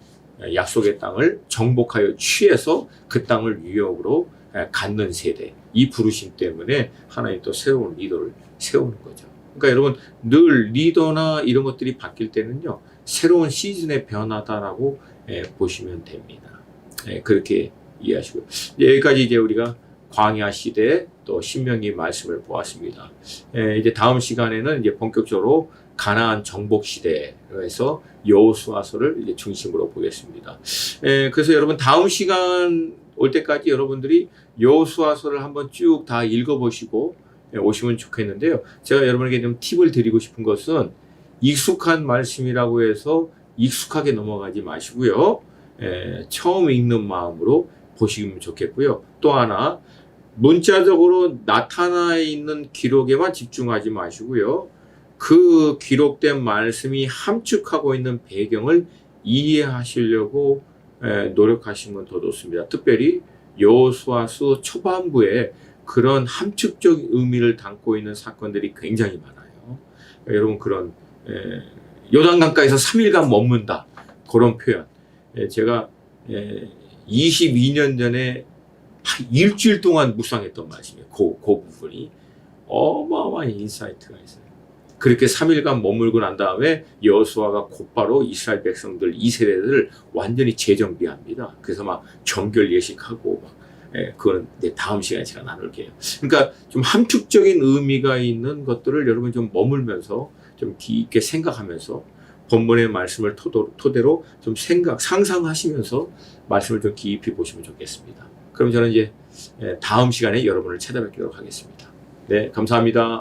S1: 약속의 땅을 정복하여 취해서 그 땅을 유역으로 갖는 세대, 이 부르심 때문에 하나님 또 새로운 리더를 세우는 거죠. 그러니까 여러분 늘 리더나 이런 것들이 바뀔 때는요, 새로운 시즌의 변화다라고 보시면 됩니다. 그렇게 이해하시고요. 여기까지 이제 우리가 광야 시대 또 신명기 말씀을 보았습니다. 이제 다음 시간에는 이제 본격적으로 가나안 정복 시대에서 여호수아서를 이제 중심으로 보겠습니다. 그래서 여러분 다음 시간 올 때까지 여러분들이 여호수아서를 한번 쭉 다 읽어보시고 오시면 좋겠는데요. 제가 여러분에게 좀 팁을 드리고 싶은 것은 익숙한 말씀이라고 해서 익숙하게 넘어가지 마시고요. 처음 읽는 마음으로 보시면 좋겠고요. 또 하나, 문자적으로 나타나 있는 기록에만 집중하지 마시고요. 그 기록된 말씀이 함축하고 있는 배경을 이해하시려고 노력하시면 더 좋습니다. 특별히 여호수아서 초반부에 그런 함축적 의미를 담고 있는 사건들이 굉장히 많아요. 여러분 그런 요단강가에서 3일간 머문다, 그런 표현. 제가 22년 전에 한 일주일 동안 묵상했던 말씀이에요. 그 부분이 어마어마한 인사이트가 있어요. 그렇게 3일간 머물고 난 다음에 여호수아가 곧바로 이스라엘 백성들 2세대들을 완전히 재정비합니다. 그래서 막 정결 예식하고 막 그건 내 다음 시간에 제가 나눌게요. 그러니까 좀 함축적인 의미가 있는 것들을 여러분 좀 머물면서 좀 깊게 생각하면서 본문의 말씀을 토대로 좀 상상하시면서 말씀을 좀 깊이 보시면 좋겠습니다. 그럼 저는 이제 다음 시간에 여러분을 찾아뵙도록 하겠습니다. 네, 감사합니다.